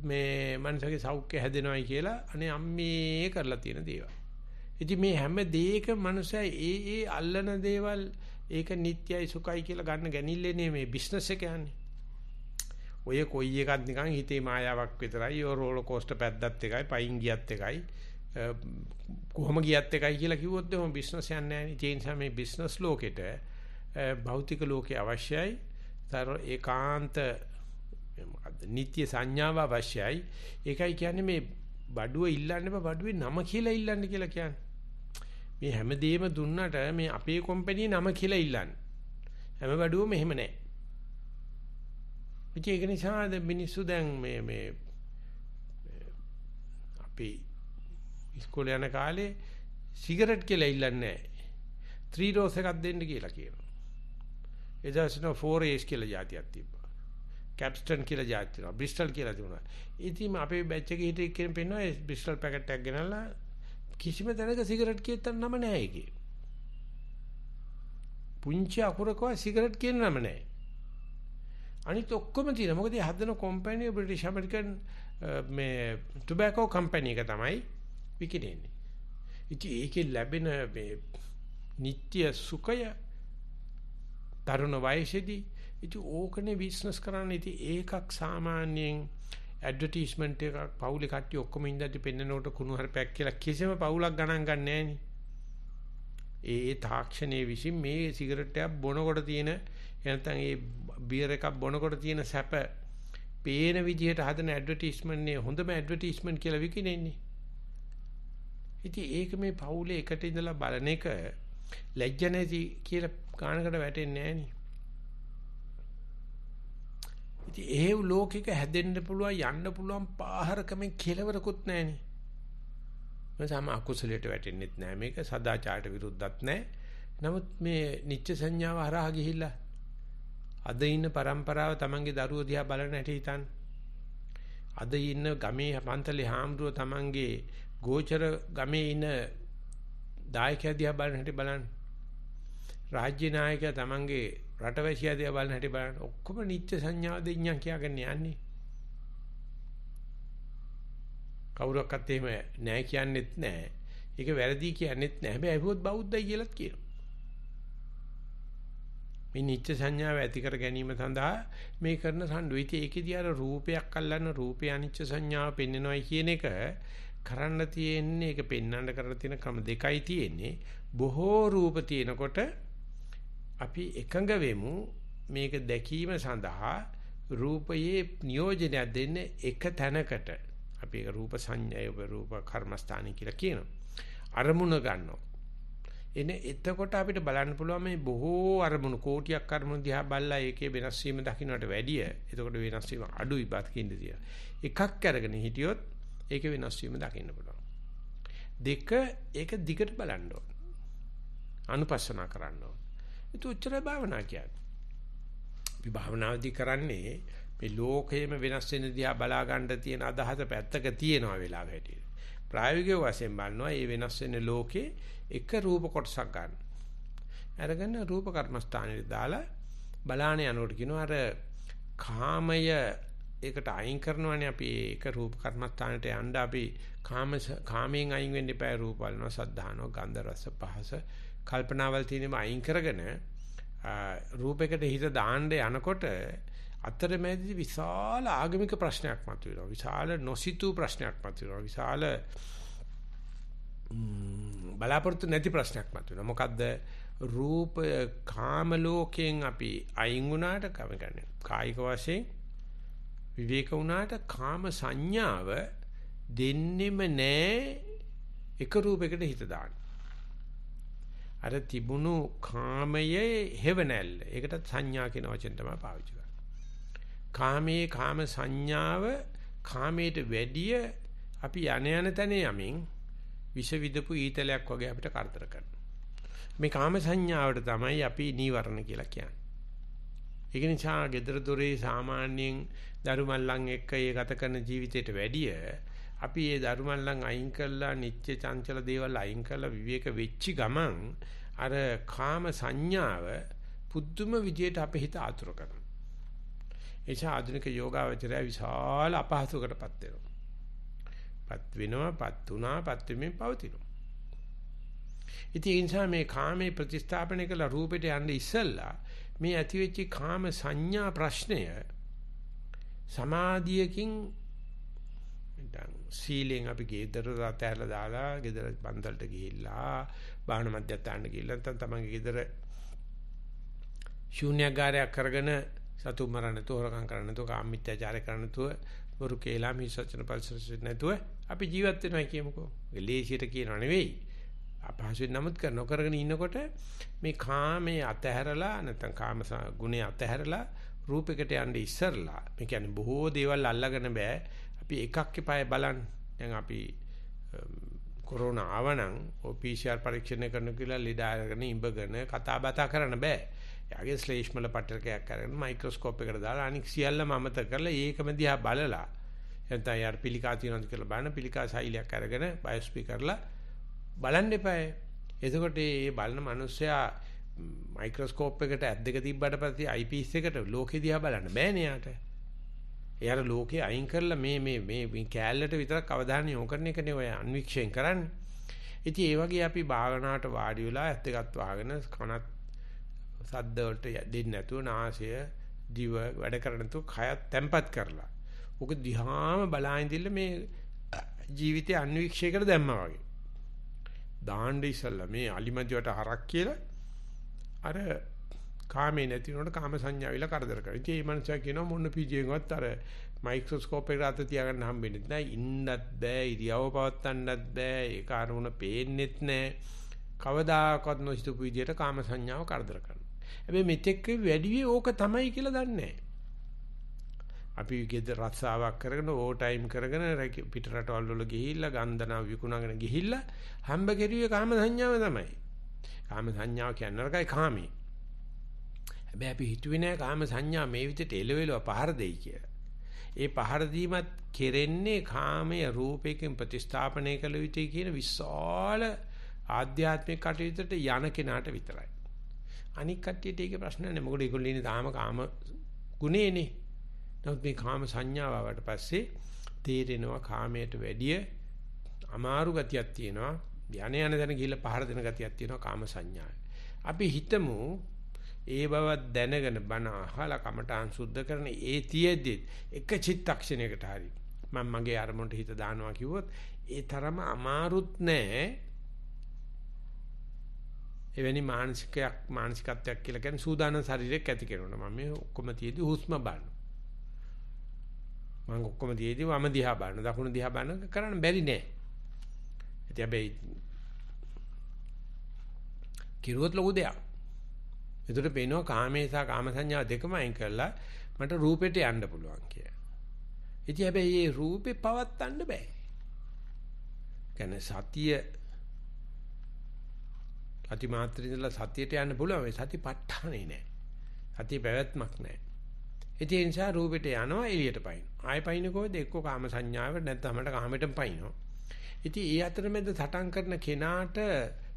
Speaker 1: මේ මනුස්සයාගේ සෞඛ්‍ය හැදෙනවයි කියලා අනේ අම්මේ කරලා තියෙන දේවල්. ඉතින් මේ හැම දෙයකම මනුස්සයා ඒ අල්ලන දේවල් ඒක නිට්ටයයි සුඛයි කියලා ගන්න ගැනිල්ලනේ මේ බිස්නස් එක යන්නේ. ඔය කොයි එකක් නිකන් හිතේ මායාවක් විතරයි. ඔය රෝලර් කෝස්ටර් පැද්දත් එකයි, පයින් ගියත් එකයි, කොහොම ගියත් එකයි කියලා කිව්වොත් එහෙම බිස්නස් යන්නේ නැහැ නේ. ඒ නිසා මේ බිස්නස් ලෝකෙට භෞතික ලෝකේ අවශ්‍යයි. තර ඒකාන්ත මොකද්ද? නිත්‍ය සංඥාව අවශ්‍යයි. ඒකයි කියන්නේ මේ බඩුව ඉල්ලන්න බෑ, බඩුවේ නම කියලා ඉල්ලන්න කියලා කියන්නේ. මේ හැමදේම දුන්නට මේ අපේ කම්පැනි නම කියලා ඉල්ලන්නේ. හැම බඩුවම එහෙම නැහැ. ඒක නිසා මිනිස්සු දැන් මේ අපි ඉස්කෝලේ යන කාලේ සිගරට් කියලා ඉල්ලන්නේ නැහැ. 3 රෝස් එකක් දෙන්න කියලා කියනවා. එදාසින 4A's කියලා જાතියක් තිබ්බා. කැප්ස්ටන් කියලා જાතියක් තිබුණා. බ්‍රිස්ටල් කියලා තිබුණා. ඉතින් අපේ බැච් එකේ හිටිය කෙනෙක් පෙන්නවා ඒ බ්‍රිස්ටල් පැකට් එකක් ගෙනල්ලා කිසිම තැනක සිගරට් කියතන නම නැහැ ඒකේ. පුංචි අකුරකව සිගරට් කියන නම නැහැ. අනිත් ඔක්කොම තියෙනවා. මොකද ඒ හදන කම්පැනි බ්‍රිටිෂ් ඇමරිකන් මේ ටොබැකෝ කම්පැනි එක තමයි විකිනෙන්නේ. ඉතින් ඒකේ ලැබෙන මේ නිත්‍ය සුඛය තරුණ වයසේදී ඉතින් ඕකනේ බිස්නස් කරන්න. ඉතින් ඒකක් සාමාන්‍යයෙන් ඇඩ්වර්ටයිස්මන්ට් එකක් පවුලේ කට්ටිය ඔක්කොම ඉඳලා පෙන්නනකොට කුණු හරපයක් කියලා කිසිම පවුලක් ගණන් ගන්න නැහැ. ඒ තාක්ෂණයේ විසින් මේ සිගරට් එකක් බොනකොට තියෙන නැත්නම් ඒ බියර් එකක් බොනකොට තියෙන සැප පේන විදිහට හදන ඇඩ්වර්ටයිස්මන්ට් නේ හොඳම ඇඩ්වර්ටයිස්මන්ට් කියලා විකිනෙන්නේ. ඉතින් ඒක මේ පවුලේ එකට ඉඳලා බලන එක ලැජ්ජ නැති කියලා ගානකට වැටෙන්නේ නැහැ නේ. ඉතින් ඒ ලෝකෙක හැදෙන්න පුළුවන් යන්න පුළුවන් පාහරකමෙන් කෙලවරකුත් නැහැ නේ. මම අකුසලයට වැටෙන්නෙත් නැහැ මේක සදාචාරයට විරුද්ධත් නැහැ. නමුත් මේ නිත්‍ය සංඥාව හරහා ගිහිල්ලා අද ඉන්න પરම්පරාව තමන්ගේ දරුවෝ දිහා බලන හැටි හිතන්න. අද ඉන්න ගමේ පන්තලේ හාමුදුරුවෝ තමන්ගේ ගෝචර ගමේ ඉන්න දායකයා දිහා බලන හැටි බලන්න. රාජ්‍ය නායකයා තමන්ගේ රටවැසියා දිහා බලන හැටි බලන්න. ඔක්කොම නිත්‍ය සංඥාව දෙඤ්ඤා කියාගෙන යන්නේ. කවුරක්වත් එහෙම නැහැ කියන්නෙත් නැහැ. ඒක වැරදි කියන්නෙත් නැහැ. හැබැයි අහුවොත් බෞද්ධයි කියලාත් කියනවා. මේ නිත්‍ය සංඥාව ඇති කර ගැනීම සඳහා මේ කරන සම්ඩුවිතී ඒකේදී අර රූපයක් අල්ලන්න රූපය අනිත්‍ය සංඥාව පෙන්වනවායි කියන එක කරන්න තියෙන්නේ ඒක පෙන්වන්න කරලා තියෙන ක්‍රම දෙකයි තියෙන්නේ. බොහෝ රූප තියෙනකොට අපි එකඟ වෙමු මේක දැකීම සඳහා රූපයේ නියෝජනයක් දෙන්න එක තැනකට. අපි ඒක රූප සංඥාය රූප කර්මස්ථානයි කියලා කියනවා. අරමුණ ගන්නවා. එතකොට අපිට බලන්න පුළුවන් මේ බොහෝ අරමුණු කෝටියක් අරමුණු දිහා බලලා ඒකේ වෙනස් වීම දකින්නට වැඩිය. එතකොට වෙනස් වීම අඩුයි බාකින්ද තියලා. එකක් අරගෙන හිටියොත් ඒකේ වෙනස් වීම දකින්න පුළුවන්. දෙක ඒක දිගට බලන්න ඕන. අනුපස්සනා කරන්න ඕන. ඒක උච්චර භාවනා කියන්නේ. අපි භාවනාවදී කරන්නේ මේ ලෝකයේම වෙනස් වෙන දිහා බලා ගන්න තියෙන අදහස පැත්තක තියෙනවා වෙලාව හැටියට. ප්‍රායෝගික වශයෙන් බලනවා මේ වෙනස් වෙන ලෝකේ එක රූප කොටසක් ගන්න. අරගෙන රූප කර්මස්ථානෙට දාලා බලාන යනකොට කියනවා අර කාමය ඒකට අයින් කරනවානේ අපි ඒක රූප කර්මස්ථානෙට යන්න අපි කාමයෙන් අයින් වෙන්න එපා. රූප බලනවා, සද්ධානෝ, ගන්ධ රස පහස කල්පනාවල් තියෙනම අයින් කරගෙන රූපයකට හිත දාන්න යනකොට අතරමැදි විශාල ආගමික ප්‍රශ්නයක් මතුවෙනවා. විශාල නොසිතූ ප්‍රශ්නයක් මතුවෙනවා. විශාල බලාපොරොත්තු නැති ප්‍රශ්නයක් මතුවෙනවා. මොකද්ද? රූප කාම ලෝකයෙන් අපි අයින් වුණාට කමන්නේ. කායික වශයෙන් විවේක වුණාට කාම සංඥාව දෙන්නෙම නෑ එක රූපයකට හිත දාන්න. අර තිබුණු කාමයේ හේවණල්ල. ඒකට සංඥා කියන වචෙන් තමයි පාවිච්චි කරන්නේ. කාමයේ කාම සංඥාව කාමයට වැඩිය අපි යන තැන යමින් විෂ විදපු ඊතලයක් වගේ අපිට කරදර කරනවා. මේ කාම සංඥාවට තමයි අපි නීවරණ කියලා කියන්නේ. ඒක නිසා gedara dore සාමාන්‍යයෙන් දරුමල්ලන් එක්ක ඒ ගත කරන ජීවිතයට වැඩිය අපි ඒ දරුමල්ලන් අයින් කරලා නිත්‍ය චංචල දේවල් අයින් කරලා විවේක වෙච්චි ගමන් අර කාම සංඥාව පුදුම විදියට අපේ හිත ආතුර කරනවා. එච ආධුනික යෝගාවචරය විශාල අපහසුකටපත් වෙනවා. පත් වෙනවා, පත් වුණා, පත් වෙමින් පවතිනවා. ඉතින් ඒ නිසා මේ කාමේ ප්‍රතිස්ථාපනය කළ රූපෙට යන්න ඉස්සෙල්ලා මේ ඇතිවෙච්ච කාම සංඥා ප්‍රශ්නය සමාධියකින් දැන් සීලෙන් අපි ගෙදර රැතැරලා දාලා ගෙදර බන්දලට ගිහිල්ලා බාහන මැදට ගිහිල්ලා නැත්නම් තමන්ගේ ගෙදර ශූන්‍යagaraයක් කරගෙන සතු මරණ තෝරකම් කරන්න නැතුව කාමීත්‍යාචාරය කරන්න නැතුව වරු කේලා මිසචන පල්සස් නැතුව අපි ජීවත් වෙනවා කියමුකෝ. ඒ ලේසියට කියනව නෙවෙයි. අපහසුයෙන් නමුත් කරගෙන ඉන්නකොට මේ කාමයේ අතහැරලා නැත්නම් කාම ගුණේ අතහැරලා රූපයකට යන්න ඉස්සරලා මේ කියන්නේ බොහෝ දේවල් අල්ලගෙන බෑ. අපි එකක් එපාය බලන්න. දැන් අපි කොරෝනා ආවනම් ඔය PCR පරීක්ෂණය කරන කියලා ලෙඩ අරගෙන ඉඹගෙන කතා බතා කරන්න බෑ. එයාගේ ශ්ලේෂ්මල පටලකයක් අරගෙන මයික්‍රොස්කෝප් එකට දාලා අනික් සියල්ලම අමතක කරලා ඒකම දිහා බලලා එතන යාර පිළිකා තියෙනවද කියලා බලන පිළිකා සෛලයක් අරගෙන බයොස්පී කරලා බලන්න එපායි. එතකොට මේ බලන මිනිස්සයා මයික්‍රොස්කෝප් එකට ඇස් දෙක තිබ්බට පස්සේ අයිපීස් එකට ලෝකෙ දිහා බලන්න බෑනේ යාට. එයාට ලෝකේ අයින් කරලා මේ කෑල්ලට විතරක් අවධානය යොමු කරන එකනේ ඔය අන්වික්ෂයෙන් කරන්නේ. ඉතින් ඒ වගේ අපි භාවනාවට වාඩි වෙලා ඇස් දෙකත් වහගෙන කනත් සද්ද වලට දෙන්නේ නැතුව නාසය දිව වැඩ කරන තු කයත් තැම්පත් කරලා. ඔක දිහාම බලාගෙන මේ ජීවිතේ අන්වික්ෂයකට දැම්මා වගේ. දාන්න ඉස්සල්ලා මේ අලිමදිවට හරක් කියලා අර කාමේ නැතිනොට කාම සංඥා විලා කරදර කරා. ඉතින් මේ මනුස්සයා කියනවා මොන පීජියෙන්වත් අර මයික්‍රොස්කෝප් එකට අත තියාගන්න හම්බෙන්නේ නැහැ. ඉන්නත් බෑ, ඉරියව පවත්වන්නත් බෑ, ඒක අරමුණ පේන්නෙත් නැහැ. කවදාකවත් නොහිතපු විදියට කාම සංඥාව කරදර කරනවා. හැබැයි මෙතෙක් වැඩි ඕක තමයි කියලා දන්නේ නැහැ. අපි ගෙදර රස්සාවක් කරගෙන ඕ ටයිම් කරගෙන පිට රටවල් වල ගිහිල්ලා ගන්ධනා විකුණගෙන ගිහිල්ලා හම්බ කෙරුවේ කාම සංඥාව තමයි. කාම සංඥාව කියන්නේ නරකයි කාමී. හැබැයි අපි හිතුවේ නෑ කාම සංඥා මේ විදිහට එළවෙලව පහර දෙයි කියලා. ඒ පහර දීමත් කෙරෙන්නේ කාමයේ රූපයකින් ප්‍රතිස්ථාපනය කළ යුතුයි කියන විශාල ආධ්‍යාත්මික කටයුත්තට යන කෙනාට විතරයි. අනික් කට්ටියට ඒක ප්‍රශ්න නෑ. මොකද ඒගොල්ලෝ ඉන්නේ තාම කාම ගුණේනේ. නමුත් මේ කාම සංඥාව ආවට පස්සේ තේරෙනවා කාමයට වැඩිය අමාරු ගතියක් තියෙනවා. යන දැන ගිහිල්ලා පහර දෙන ගතියක් තියෙනවා කාම සංඥාවේ. අපි හිතමු ඒ බව දැනගෙන බණ අහලා කමඨාන් සුද්ධ කරන ඒ තියේදී එක චිත්තක්ෂණයකට හරි මම මගේ අරමුණට හිත දානවා කිව්වොත් ඒ තරම අමාරුත් නෑ. එවැනි මානසිකත්වයක් කියලා කියන්නේ සූදානම් ශරීරයක් ඇති කරනවා. මම මේ ඔක්කොම තියේදී හුස්ම බලන. මම ඔක්කොම තියේදී වම දිහා බලන, දකුණු දිහා බලන කරන්න බැරි නෑ. ඉතින් හැබැයි කිරුවොත් ලොකු දෙයක්. ඒකට පේනවා කාමේ සහ කාම සංඥා දෙකම අයින් කරලා මට රූපෙට යන්න පුළුවන් කියලා. ඉතින් හැබැයි මේ රූපේ පවත්තන්න බෑ. කියන්නේ සතිය අතිමාත්‍රින්දලා සතියට යන්න පුළුවන්. මේ සතිපට්ඨානේ නෑ. සතිය පැවැත්මක් නෑ. ඒ නිසා රූපෙට යනවා එළියට පයින්. ආයෙ පයින් කොහෙද එක්ක කාම සංඥාවට නැත්නම් අපිට කාමෙටම පයින්නවා. ඉතින් ඒ අතරමැද සටන් කරන කෙනාට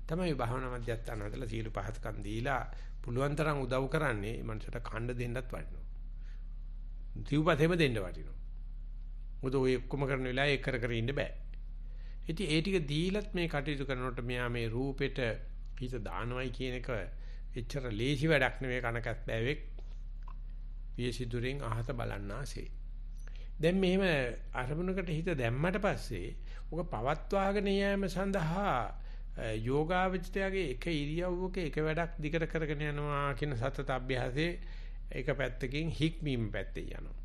Speaker 1: තමයි භාවනා මධ්‍යස්ථාන හදලා සීල පහත්කම් දීලා පුළුවන් තරම් උදව් කරන්නේ මේ මනසට ඛණ්ඩ දෙන්නත් වටිනවා. ජීවපතේම දෙන්න වටිනවා. මොකද ඔය ඔක්කොම කරන වෙලාවේ ඒක කර ඉන්න බෑ. ඉතින් ඒ ටික දීලත් මේ කටයුතු කරනකොට මෙයා මේ රූපෙට හිත දානවයි කියන එක එච්චර ලේසි වැඩක් නෙවෙයි. කනකත් බෑවෙක් පියසිදුරෙන් අහත බලන්නාසේ. දැන් මෙහෙම අරමුණකට හිත දැම්මට පස්සේ ඔක පවත්වාගෙන යෑම සඳහා යෝගාවචරයේ එක ඉරියව්වක එක වැඩක් දිගට කරගෙන යනවා කියන සතත අභ්‍යාසයේ එක පැත්තකින් හික්මීම පැත්තේ යනවා.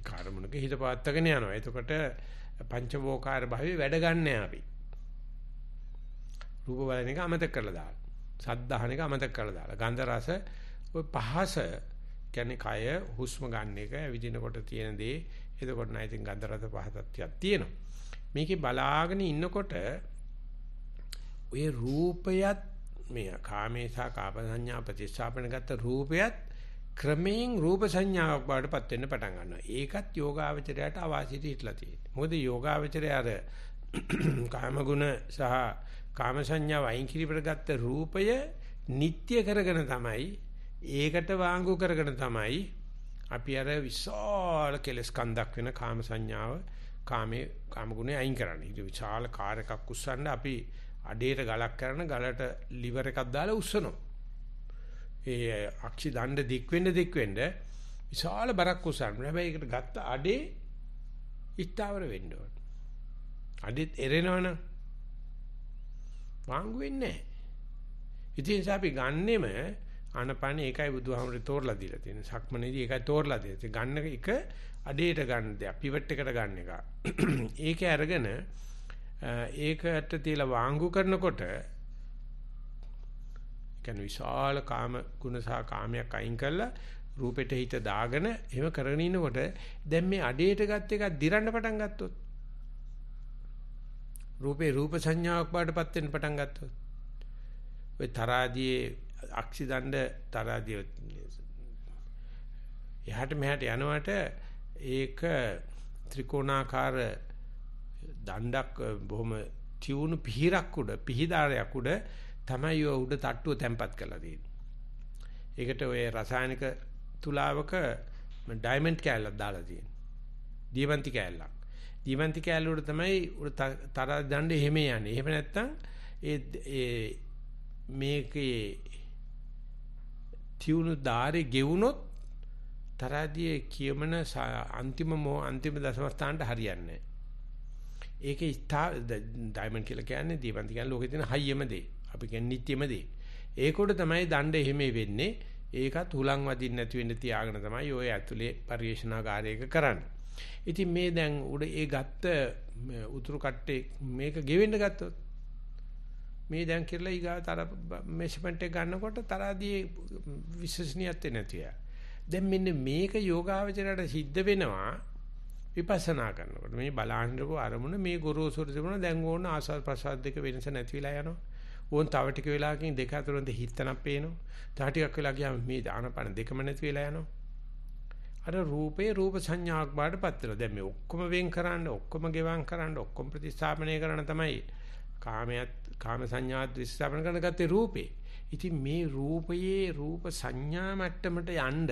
Speaker 1: කාර්මුණක හිත පවත්වාගෙන යනවා. එතකොට පංචවෝකාර භාවයේ වැඩ ගන්නෑ අපි. රූප බලන එක අමතක කරලා දාලා. සද්දාහන එක අමතක කරලා දාලා. ගන්ධ රස ඔය පහස කියන්නේ කය හුස්ම ගන්න එක විදිනකොට තියෙන දේ. එතකොට නයි ඉතින් ගන්ධ රස පහසක් තියෙනවා. මේකේ බලාගෙන ඉන්නකොට ඔය රූපයත් මේ කාමේ සහ කාම සංඥා ප්‍රතිස්ථාපන ගත්ත රූපයත් ක්‍රමයෙන් රූප සංඥාවක් බවටපත් වෙන්න පටන් ගන්නවා. ඒකත් යෝගාවචරයට අවාසියට හිටලා තියෙනවා. මොකද යෝගාවචරය අර කාම ගුණ සහ කාම සංඥාව අයින් කිරීමට ගත්ත රූපය නිට්ටය කරගෙන තමයි ඒකට වාංගු කරගෙන තමයි අපි අර විශාල කෙලස් කන්දක් වෙන කාම සංඥාව කාමේ කාම ගුණේ අයින් කරන්නේ. ඒක විශාල කාර් එකක් උස්සන්න අපි අඩේට ගලක් කරන ගලට liver එකක් දාලා උස්සනවා. ඒ අක්ෂි දණ්ඩ දික් වෙන්න විශාල බරක් උස්සන්න. හැබැයි ඒකට ගත්ත අඩේ ඉස්තාවර වෙන්න ඕන. අඩෙත් එරෙනවනම් වාංගු වෙන්නේ නැහැ. ඉතින් අපි ගන්නෙම ආනපාන ඒකයි බුදුහාමුදුරේ තෝරලා දීලා තියෙන්නේ. සක්මනේදී ඒකයි තෝරලා දීලා තියෙන්නේ. ගන්න එක අඩේට ගන්න දෙයක්, පිවට් එකට ගන්න එක. ඒක අරගෙන ඒකට තියලා වාංගු කරනකොට කියන්නේ විශාල කාම ගුණ සහ කාමයක් අයින් කරලා රූපෙට හිත දාගෙන එහෙම කරගෙන ඉනකොට දැන් මේ අඩේට ගත් එකක් දිරන්න පටන් ගත්තොත් රූපේ රූප සංඥාවක් බාටපත් වෙන්න පටන් ගත්තොත් ඔය තරාදියේ අක්ෂිදණ්ඩ තරාදිය එහාට මෙහාට යනවට ඒක ත්‍රිකෝණාකාර දණ්ඩක් බොහොම තියුණු පිහිරක් උඩ පිහිදාරයක් උඩ තමයි ඔය උඩ තට්ටුව තැම්පත් කරලා තියෙන්නේ. ඒකට ඔය රසායනික තුලාවක ඩයමන්ඩ් කෑල්ලක් දාලා තියෙනවා. දීවන්ති කෑල්ලක්. දීවන්ති කෑල්ල උඩ තමයි උඩ තරා දණ්ඩේ එහෙම යන්නේ. එහෙම නැත්තම් ඒ මේකේ තියුණු දාරේ ගෙවුනොත් තරාදියේ කියමන අන්තිම දශම ස්ථානට හරියන්නේ නැහැ. ඒකේ ඩයමන්ඩ් කියලා කියන්නේ දීවන්ති කියන්නේ ලෝකේ තියෙන හයියම දේ. අපි කියන්නේ නිට්ටියම දේ. ඒකට තමයි දණ්ඩ එහෙම වෙන්නේ. ඒකත් හුලං වදින්න නැති වෙන්න තියාගෙන තමයි ඔය ඇතුලේ පරිශනාකාරයක කරන්නේ. ඉතින් මේ දැන් උඩ ඒ ගත්ත උතුරු කට්ටේ මේක ගෙවෙන්න ගත්තොත් මේ දැන් කියලා ඊගාතර මෙෂර්මන්ට් එක ගන්නකොට තරාදී විශ්වසනීයත්වය නැතිය. දැන් මෙන්න මේක යෝගාවචරයට සිද්ධ වෙනවා විපස්සනා කරනකොට. මේ බලාහිරකෝ අරමුණ මේ ගොරෝසුර තිබුණා දැන් ඕන ආස්වාද ප්‍රසාද දෙක වෙනස නැති වෙලා යනවා. ඕන් තව ටික වෙලාවකින් දෙක අතරින් හිතනක් පේනවා. තව ටිකක් වෙලා ගියාම මේ දානපන දෙකම නැති වෙලා යනවා. අර රූපේ රූප සංඥාවක් බාටපත් වෙනවා. දැන් මේ ඔක්කොම වෙන් කරන්න, ඔක්කොම ගෙවම් කරන්න, ඔක්කොම ප්‍රතිස්ථාපනය කරන තමයි කාම සංඥා ප්‍රතිස්ථාපන කරන ගත්තේ රූපේ. ඉතින් මේ රූපයේ රූප සංඥා මට්ටමට යන්න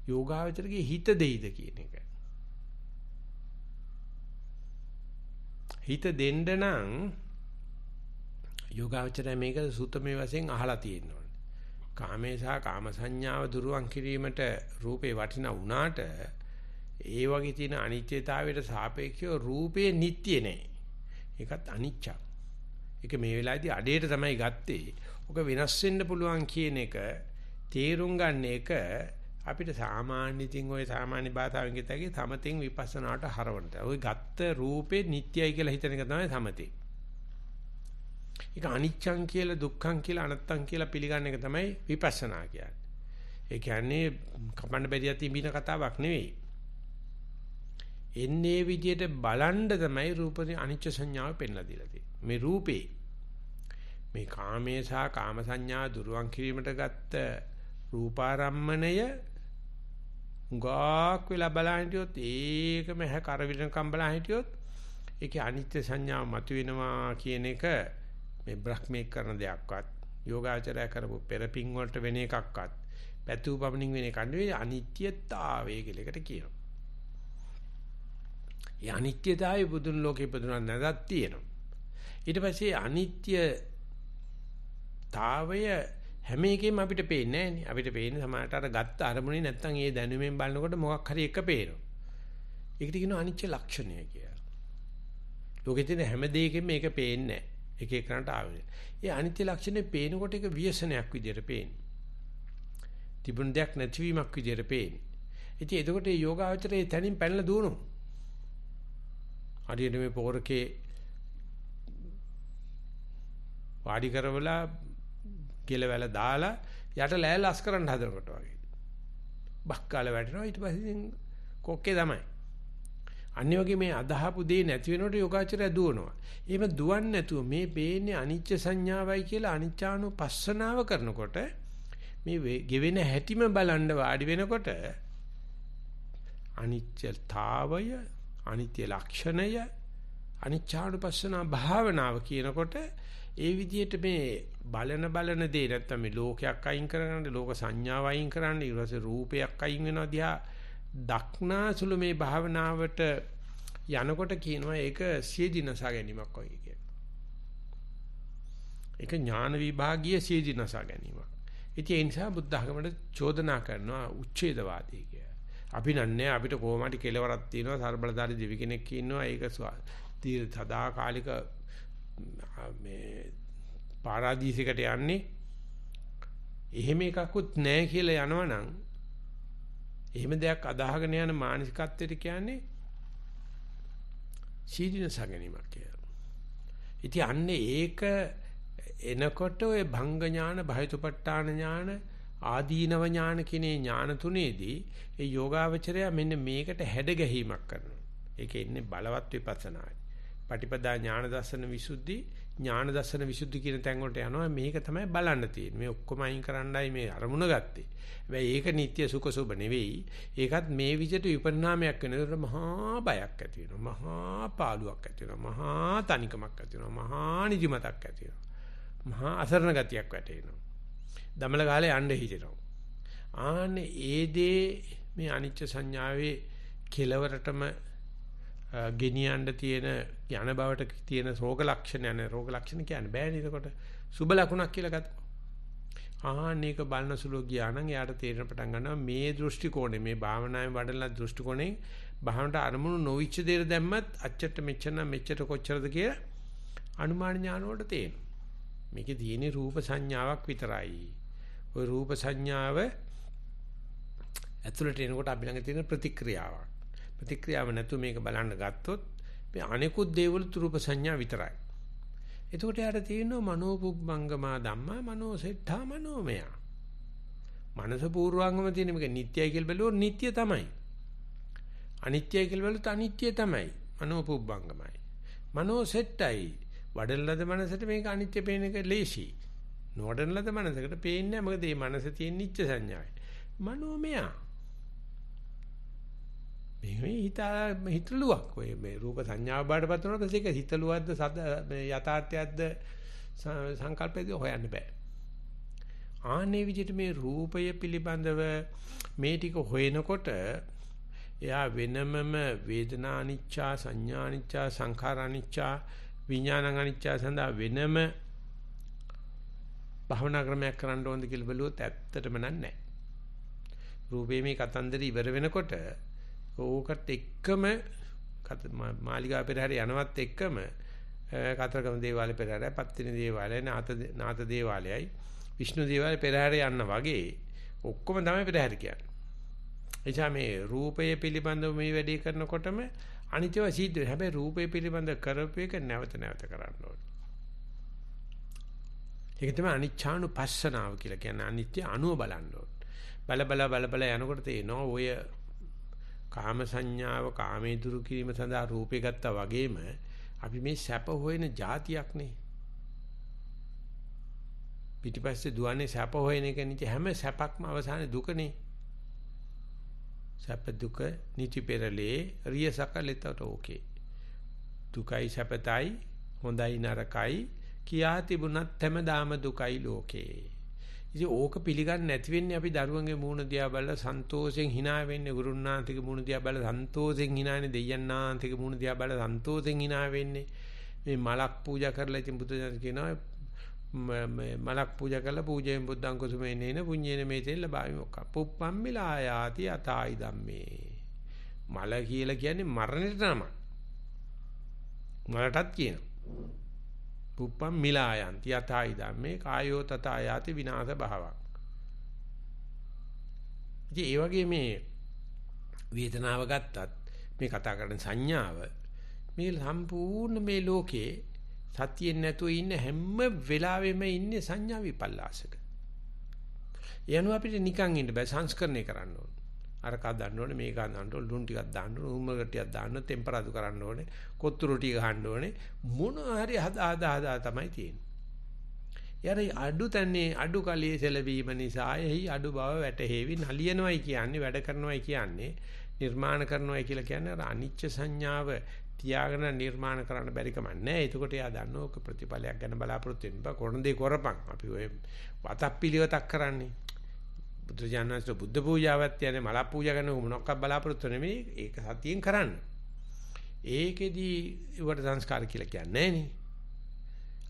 Speaker 1: යෝගාවචරගේ හිත දෙයිද කියන එක. හිත දෙන්න නම් යෝගාවචරය මේක සූත්‍රමය වශයෙන් අහලා තියෙන්න ඕනේ. කාමේ සහ කාම සංඥාව දුරුවන් කිරීමට රූපේ වටිනා වුණාට ඒ වගේ තියෙන අනිත්‍යතාවයට සාපේක්ෂව රූපේ නිට්ටිය නෑ. ඒකත් අනිච්චක්. ඒක මේ වෙලාවේදී අඩේට තමයි ගත්තේ. ඔක වෙනස් වෙන්න පුළුවන් කියන එක තේරුම් ගන්න එක අපිට සාමාන්‍ය ඉතින් ওই සාමාන්‍ය භාෂාවෙන් කියතයි සමතෙන් විපස්සනාට හරවන්න. ওই ගත්ත රූපේ නිට්ටයයි කියලා හිතන එක තමයි සමතේ. ඒක අනිච්චං කියලා දුක්ඛං කියලා අනත්තං කියලා පිළිගන්න එක තමයි විපස්සනා කියන්නේ. ඒ කියන්නේ කපන්න බැරිය තිබින කතාවක් නෙවෙයි. එන්නේ විදියට බලන්න තමයි රූපේ අනිච්ච සංඥාව පෙන්ලා දීලා තියෙන්නේ. මේ රූපේ මේ කාමේ සහ කාම සංඥා දුරුවන් කිරීමට ගත්ත රූපාරම්මණය ගාක් වෙලා බලන් හිටියොත් ඒකම හැ කරවිලකම් බලන් හිටියොත් ඒකේ අනිත්‍ය සංඥාව මතුවෙනවා කියන එක මේ බ්‍රහ්මීක කරන දෙයක්වත් යෝගාචරය කරපු පෙරපින් වලට වෙන එකක්වත් පැතු පමණින් වෙන එකක් නෙවෙයි අනිත්‍යතාවය කියලා එකට කියනවා. ඒ අනිත්‍යතාවය බුදුන් ලෝකේ ඉපදුනා නැදක් තියෙනවා. ඊට පස්සේ අනිත්‍යතාවය හැම එකෙම අපිට පේන්නේ නැහැ නේ. අපිට පේන්නේ සමහරට අර ගත්ත අරමුණේ නැත්තම් ඒ දැනුමෙන් බලනකොට මොකක් හරි එක පේනවා. ඒකට කියනවා අනිත්‍ය ලක්ෂණය කියලා. ලෝකෙ තියෙන හැම දෙයකින්ම මේක පේන්නේ නැහැ. එක එකකට ආවේ. ඒ අනිත්‍ය ලක්ෂණය පේනකොට ඒක ව්‍යසනයක් විදියට පේන්නේ. තිබුණ දෙයක් නැතිවීමක් විදියට පේන්නේ. ඉතින් එතකොට මේ යෝගාවචරයේ තනින් පැනලා දුවනවා. හරියට මේ පෝරකේ වාඩි කරවලා කෙලවැල දාලා යට ලෑල්ල අස් කරන්න හදනකොට වගේ. බක්කාල වැටෙනවා ඊට පස්සේ කොක්කේ තමයි. අනිත් වගේ මේ අදහපු දේ නැති වෙනකොට යෝගාචරය දුවනවා. එහෙම දුවන්නේ නැතුව මේ පේන්නේ අනිච්ච සංඥාවයි කියලා අනිච්චානුපස්සනාව කරනකොට මේ ගෙවෙන හැටිම බලන්න වාඩි වෙනකොට අනිත්‍යතාවය, අනිත්‍ය ලක්ෂණය, අනිච්චානුපස්සනා භාවනාව කියනකොට ඒ විදිහට මේ බලන දේ නැත්තම් මේ ලෝකයක් අයින් කරගන්න, ලෝක සංඥාව අයින් කරන්න, ඊට පස්සේ රූපයක් අයින් වෙනවා දිහා දක්නාසුළු මේ භාවනාවට යනකොට කියනවා ඒක සියදිනසා ගැනීමක් වගේ කියලා. ඒක ඥාන විභාගීය සියදිනසා ගැනීමක්. ඉතින් ඒ නිසා බුද්ධ ධර්මයට චෝදනා කරනවා උච්ඡේදවාදී කියලා. අපි නන්නේ අපිට කොහොම හරි කෙලවරක් තියෙනවා සර්බලදාරි දෙවි කෙනෙක් ඉන්නවා ඒක සදාකාලික මේ පාරාදීසයකට යන්නේ එහෙම එකකුත් නැහැ කියලා යනවනම් එහෙම දෙයක් අදාහගෙන යන මානසිකත්වයට කියන්නේ සීදීනස ගැනීමක් කියලා. ඉතින් අන්නේ ඒක එනකොට ඔය භංග ඥාන, භයතුපට්ඨාන ඥාන, ආදීනව ඥාන කිනේ ඥාන තුනේදී ඒ යෝගාවචරය මෙන්න මේකට හැඩ ගැහිමක් කරනවා. ඒකේ ඉන්නේ බලවත් විපස්සනායි. පටිපදා ඥාන දර්ශන විසුද්ධි ඥාන දර්ශන විසුද්ධි කියන තැන් වලට යනවා. මේක තමයි බලන්න තියෙන්නේ. මේ ඔක්කොම අයින් කරන්නයි මේ අරමුණ ගත්තේ. හැබැයි ඒක නිට්ටය සුඛ සුබ නෙවෙයි. ඒකත් මේ විදිහට විපරිණාමයක් වෙනකොට මහා බයක් ඇති වෙනවා. මහා පාළුවක් ඇති වෙනවා. මහා තනිකමක් ඇති වෙනවා. මහා නිදිමතක් ඇති වෙනවා. මහා අසරණ ගතියක් වැටෙනවා. දමල ගාලේ යන්න හිතෙනවා. ආන්නේ ඒ දේ මේ අනිච්ච සංඥාවේ කෙලවරටම ගෙනියන්න තියෙන යන බවට තියෙන රෝග ලක්ෂණ යන රෝග ලක්ෂණ කියන්න බෑනේ. එතකොට සුබ ලකුණක් කියලා ගත්තා. ආන්නේක බලන සුළු ගියා නම් එයාට තේරෙන පටන් ගන්නවා මේ දෘෂ්ටි කෝණය මේ භාවනාවේ වඩලා දෘෂ්ටි කෝණේ භාවනට අරමුණු නොවිච්ච දෙයක් දැම්මත් අච්චට මෙච්චර කොච්චරද කියලා අනුමාන ඥාන වලට තේරෙනවා. මේකේ තියෙන රූප සංඥාවක් විතරයි. ওই රූප සංඥාව ඇතුළට එනකොට අපි ළඟ තියෙන ප්‍රතික්‍රියාවක්. ප්‍රතික්‍රියාව නැතු මේක බලන්න ගත්තොත් මේ අනිකුත් දේවල් රූප සංඥා විතරයි. එතකොට යාට තියෙනවා මනෝපුබ්බංගමා ධම්මා මනෝසෙට්ඨා මනෝමය. මනස පූර්වාංගම තියෙන මේක නිට්ටයයි කියලා බැලුවොත් නිට්ටය තමයි. අනිත්‍යයි කියලා බැලුවොත් අනිත්‍ය තමයි. මනෝපුබ්බංගමයි. මනෝසෙට්ඨයි වඩලලද මනසට මේක අනිත්‍ය පේන එක ලේසි. නොවඩලලද මනසකට පේන්නේ නැහැ. මොකද මේ මනස තියෙන නිච්ච සංඥාවයි. මනෝමය. මේ හිතලුවක් ඔය මේ රූප සංඥාව බාටපත් වෙනකොට ඒක හිතලුවක්ද යථාර්ථයක්ද සංකල්පයක්ද හොයන්න බෑ. ආනේ විදිහට මේ රූපය පිළිබඳව මේ ටික හොයනකොට එයා වෙනමම වේදනා අනිච්චා සංඥා අනිච්චා සංඛාර අනිච්චා විඥාන අනිච්චා සඳහා වෙනම භවනා ක්‍රමයක් කරන්න ඕනද කියලා බැලුවොත් ඇත්තටම නැහැ. රූපේ මේ කතන්දර ඉවර වෙනකොට ඕකට එක්කම මාලිගා පෙරහැර යනවත් එක්කම කතරගම දේවාලය පෙරහැරයි පත්තිනි දේවාලයයි නාත දේවාලයයි විෂ්ණු දේවාලය පෙරහැර යන්න වගේ ඔක්කොම තමයි පෙරහැර කියන්නේ. එනිසා මේ රූපය පිළිබඳව මේ වැඩේ කරනකොටම අනිත්‍යව සිද්ධ වෙනවා. හැබැයි රූපය පිළිබඳව කරපු එක නැවත නැවත කරන්න ඕනේ. ඒක තමයි අනිච්ඡානුපස්සනාව කියලා කියන්නේ. අනිත්‍ය අනුව බලන්න ඕනේ. බල යනකොට තේනවා ඔය කාම සංඥාව කාමේ දුරු කිරීම සඳහා රූපේ ගත්තා වගේම අපි මේ සැප හොයන જાතියක් නේ. පිටිපස්සේ දුවන්නේ සැප හොයන එක නිච හැම සැපක්ම අවසානයේ දුකනේ. සැප දුක නිචි පෙරලේ රිය සකලෙතට ඕකේ. දුකයි සැපතයි හොඳයි නරකයි කියා තිබුණත් හැමදාම දුකයි ලෝකේ. ඉතින් ඕක පිළිගන්නේ නැති වෙන්නේ අපි දරුවන්ගේ මූණ දිහා බලලා සන්තෝෂෙන් hina වෙන්නේ ගුරුනාන්තික මූණ දිහා බලලා සන්තෝෂෙන් hinaනේ දෙයයන්නාන්තික මූණ දිහා බලලා සන්තෝෂෙන් hina වෙන්නේ මේ මලක් පූජා කරලා ඉතින් බුදුදහම කියනවා මලක් පූජා කරලා පූජයෙන් බුද්ධං කුසුමේනේන පුඤ්ඤේන මේතෙන් ලබාවි මොක්ක පුප්පම්මිලා යාති අතායි ධම්මේ මල කියලා කියන්නේ මරණයට නම මලටත් කියනවා පුප්පම් මිලායන්ති යතයි ධම්මේ කායෝ තත ආයති විනාශ භාවං. ඉතින් ඒ වගේ මේ වේදනාව ගත්තත් මේ කතා කරන සංඥාව මේ සම්පූර්ණ මේ ලෝකේ සතියෙන් නැතුව ඉන්න හැම වෙලාවෙම ඉන්නේ සංඥා විපල්ලාසක. යනු අපිට නිකන් ඉන්න බෑ සංස්කරණය කරන්න ඕනේ. අර කා දාන්න ඕනේ මේක දාන්න ඕනේ ලුණු ටිකක් දාන්න ඕනේ උම්මල ටිකක් දාන්න ටෙම්පරාදු කරන්න ඕනේ කොත්තුරු ටික ගහන්න ඕනේ මොන හරි හදා තමයි තියෙන්නේ. යාර අඩු තන්නේ අඩු කලියේ සැලවීම නිසා එහි අඩු බව වැටහෙවි නලියනවයි කියන්නේ වැඩ කරනවයි කියන්නේ නිර්මාණ කරනවයි කියලා කියන්නේ අර අනිච්ච සංඥාව තියාගෙන නිර්මාණ කරන්න බැරි කම නැහැ. එතකොට එයා දන්නෝ ඔක ප්‍රතිඵලයක් ගැන බලාපොරොත්තු වෙන්න බෑ. කොරණ දේ කරපන්. අපි ඔය වතක් පිළිවෙතක් කරන්නේ. බුදුජානක බුද්ධ පූජාවත් යන්නේ මල පූජා කරන මොනක්වත් බලාපොරොත්තු නෙමෙයි. ඒක සතියෙන් කරන්න. ඒකෙදී ඒවට සංස්කාර කියලා කියන්නේ නැහැ නේ.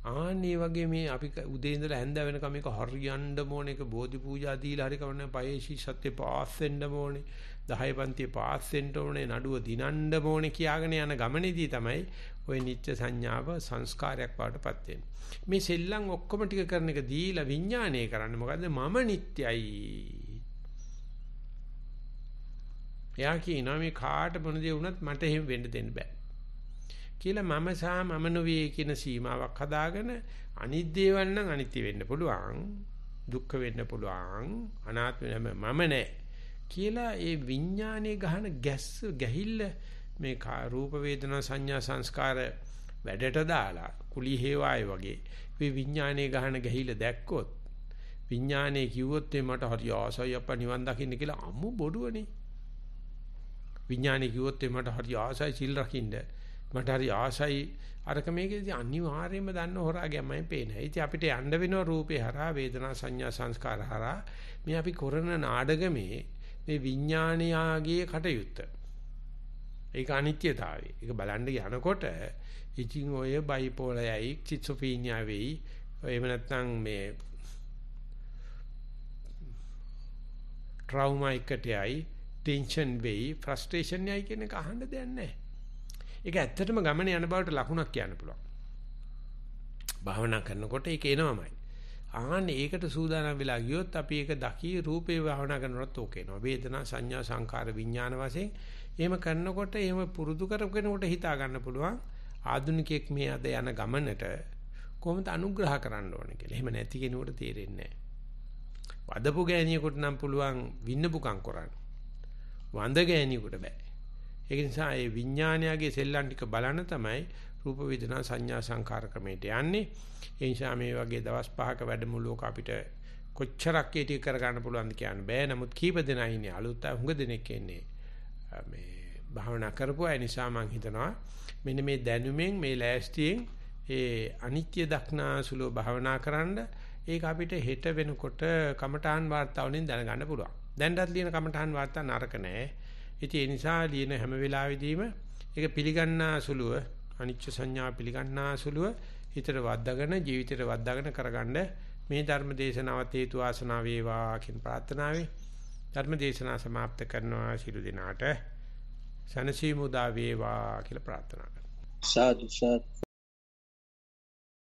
Speaker 1: ආන්නේ වගේ මේ අපි උදේ ඉඳලා හැන්ද වෙනකම් මේක හරියන්න ඕනේ. ඒක බෝධි පූජා දීලා හරි කවන්නේ පහේශී සත්‍ය පාස් වෙන්න ඕනේ. 10 පන්තියේ පාස් වෙන්න ඕනේ. නඩුව දිනන්න ඕනේ කියාගෙන යන ගමනේදී තමයි ওই නිත්‍ය සංඥාව සංස්කාරයක් වඩටපත් වෙන්නේ. මේ සෙල්ලම් ඔක්කොම ටික කරන එක දීලා විඥානය කරන්නේ මොකද්ද? මම නිත්‍යයි. එයා කියනවා මේ කාට මොන දේ වුණත් මට එහෙම වෙන්න දෙන්න බෑ. කියලා මම සහ මම නොවේ කියන සීමාවක් හදාගෙන අනිත් දේවල් නම් අනිත්‍ය වෙන්න පුළුවන්. දුක්ඛ වෙන්න පුළුවන් අනාත්ම මම නෑ කියලා ඒ විඥානයේ ගහන ගැහිල්ල මේ රූප වේදනා සංඥා සංස්කාර වැඩට දාලා කුලී හේවාය වගේ මේ විඥානයේ ගහන ගැහිල්ල දැක්කොත් විඥානයේ කිව්වොත් මට හරි ආසයි අප්පා නිවන් දකින්න කියලා අමු බොඩුවනේ විඥානයේ කිව්වොත් මට හරි ආසයි සිල් රකින්න මට හරි ආසයි අරක මේකේදී අනිවාර්යයෙන්ම දන්න හොරා ගැමයි පේනවා. ඉතින් අපිට යන්න වෙනවා රූපේ හරහා වේදනා සංඥා සංස්කාර හරහා මේ අපි කරන නාඩගමේ මේ විඥානයාගේ කටයුත්ත. ඒක අනිත්‍යතාවය. ඒක බලන්න යනකොට ඉතින් ඔය බයිපෝලයයි කිසොෆීනියා වෙයි එහෙම නැත්නම් මේ ට්‍රෝමා එකටයි ටෙන්ෂන් වෙයි ෆ්‍රස්ට්‍රේෂන් යයි කියන එක අහන්න දෙයක් නැහැ. ඒක ඇත්තටම ගමන යන බවට ලකුණක් කියන්න පුළුවන්. භාවනා කරනකොට ඒක එනවමයි. ආන්නේ ඒකට සූදානම් වෙලා ගියොත් අපි ඒක දකි රූපේ භාවනා කරනකොට ඕක එනවා. වේදනා සංඥා සංකාර විඥාන වශයෙන් එහෙම කරනකොට එහෙම පුරුදු කරගෙනකොට හිතා ගන්න පුළුවන් ආධුනිකයෙක් මේ අද යන ගමනට කොහොමද අනුග්‍රහ කරන්න ඕනේ කියලා. එහෙම නැති කෙනෙකුට තේරෙන්නේ නැහැ. වදපු ගෑණියෙකුට නම් පුළුවන් වින්නපුකම් කරන්න. වඳ ගෑණියෙකුට බෑ. ඒ නිසා මේ විඥානයගේ සෙල්ලම් ටික බලන තමයි රූප වේදනා සංඥා සංකාර ක්‍රමයට යන්නේ. ඒ නිසා මේ වගේ දවස් 5ක වැඩමුළුවක අපිට කොච්චරක් ඒ ටික කර ගන්න පුළුවන්ද කියන්න බෑ. නමුත් කීප දෙනා ඉන්නේ අලුත් හුඟ දෙනෙක් ඉන්නේ මේ භාවනා කරපු අය නිසා මම හිතනවා මෙන්න මේ දැනුමෙන් මේ ලෑස්තියෙන් ඒ අනිත්‍ය දක්නාසුලෝ භාවනා කරන්න ඒක අපිට හෙට වෙනකොට කමඨාන් වාර්තා වලින් දැනගන්න පුළුවන්. දැන්වත් ලියන කමඨාන් වාර්තා නරක නෑ. ඉතින් ඒ නිසා ලියන හැම වෙලාවෙදීම ඒක පිළිගන්නා සුළුව අනිච්ච සංඥා පිළිගන්නා සුළුව හිතට වද්දාගෙන ජීවිතයට වද්දාගෙන කරගන්න මේ ධර්ම දේශනාවත් හේතු ආසනාව වේවා කියන ප්‍රාර්ථනාවෙන් ධර්ම දේශනාව સમાપ્ત කරනවා. ශිරු දිනාට සනසීමු දා වේවා කියලා ප්‍රාර්ථනා කරනවා. සාදු සාදු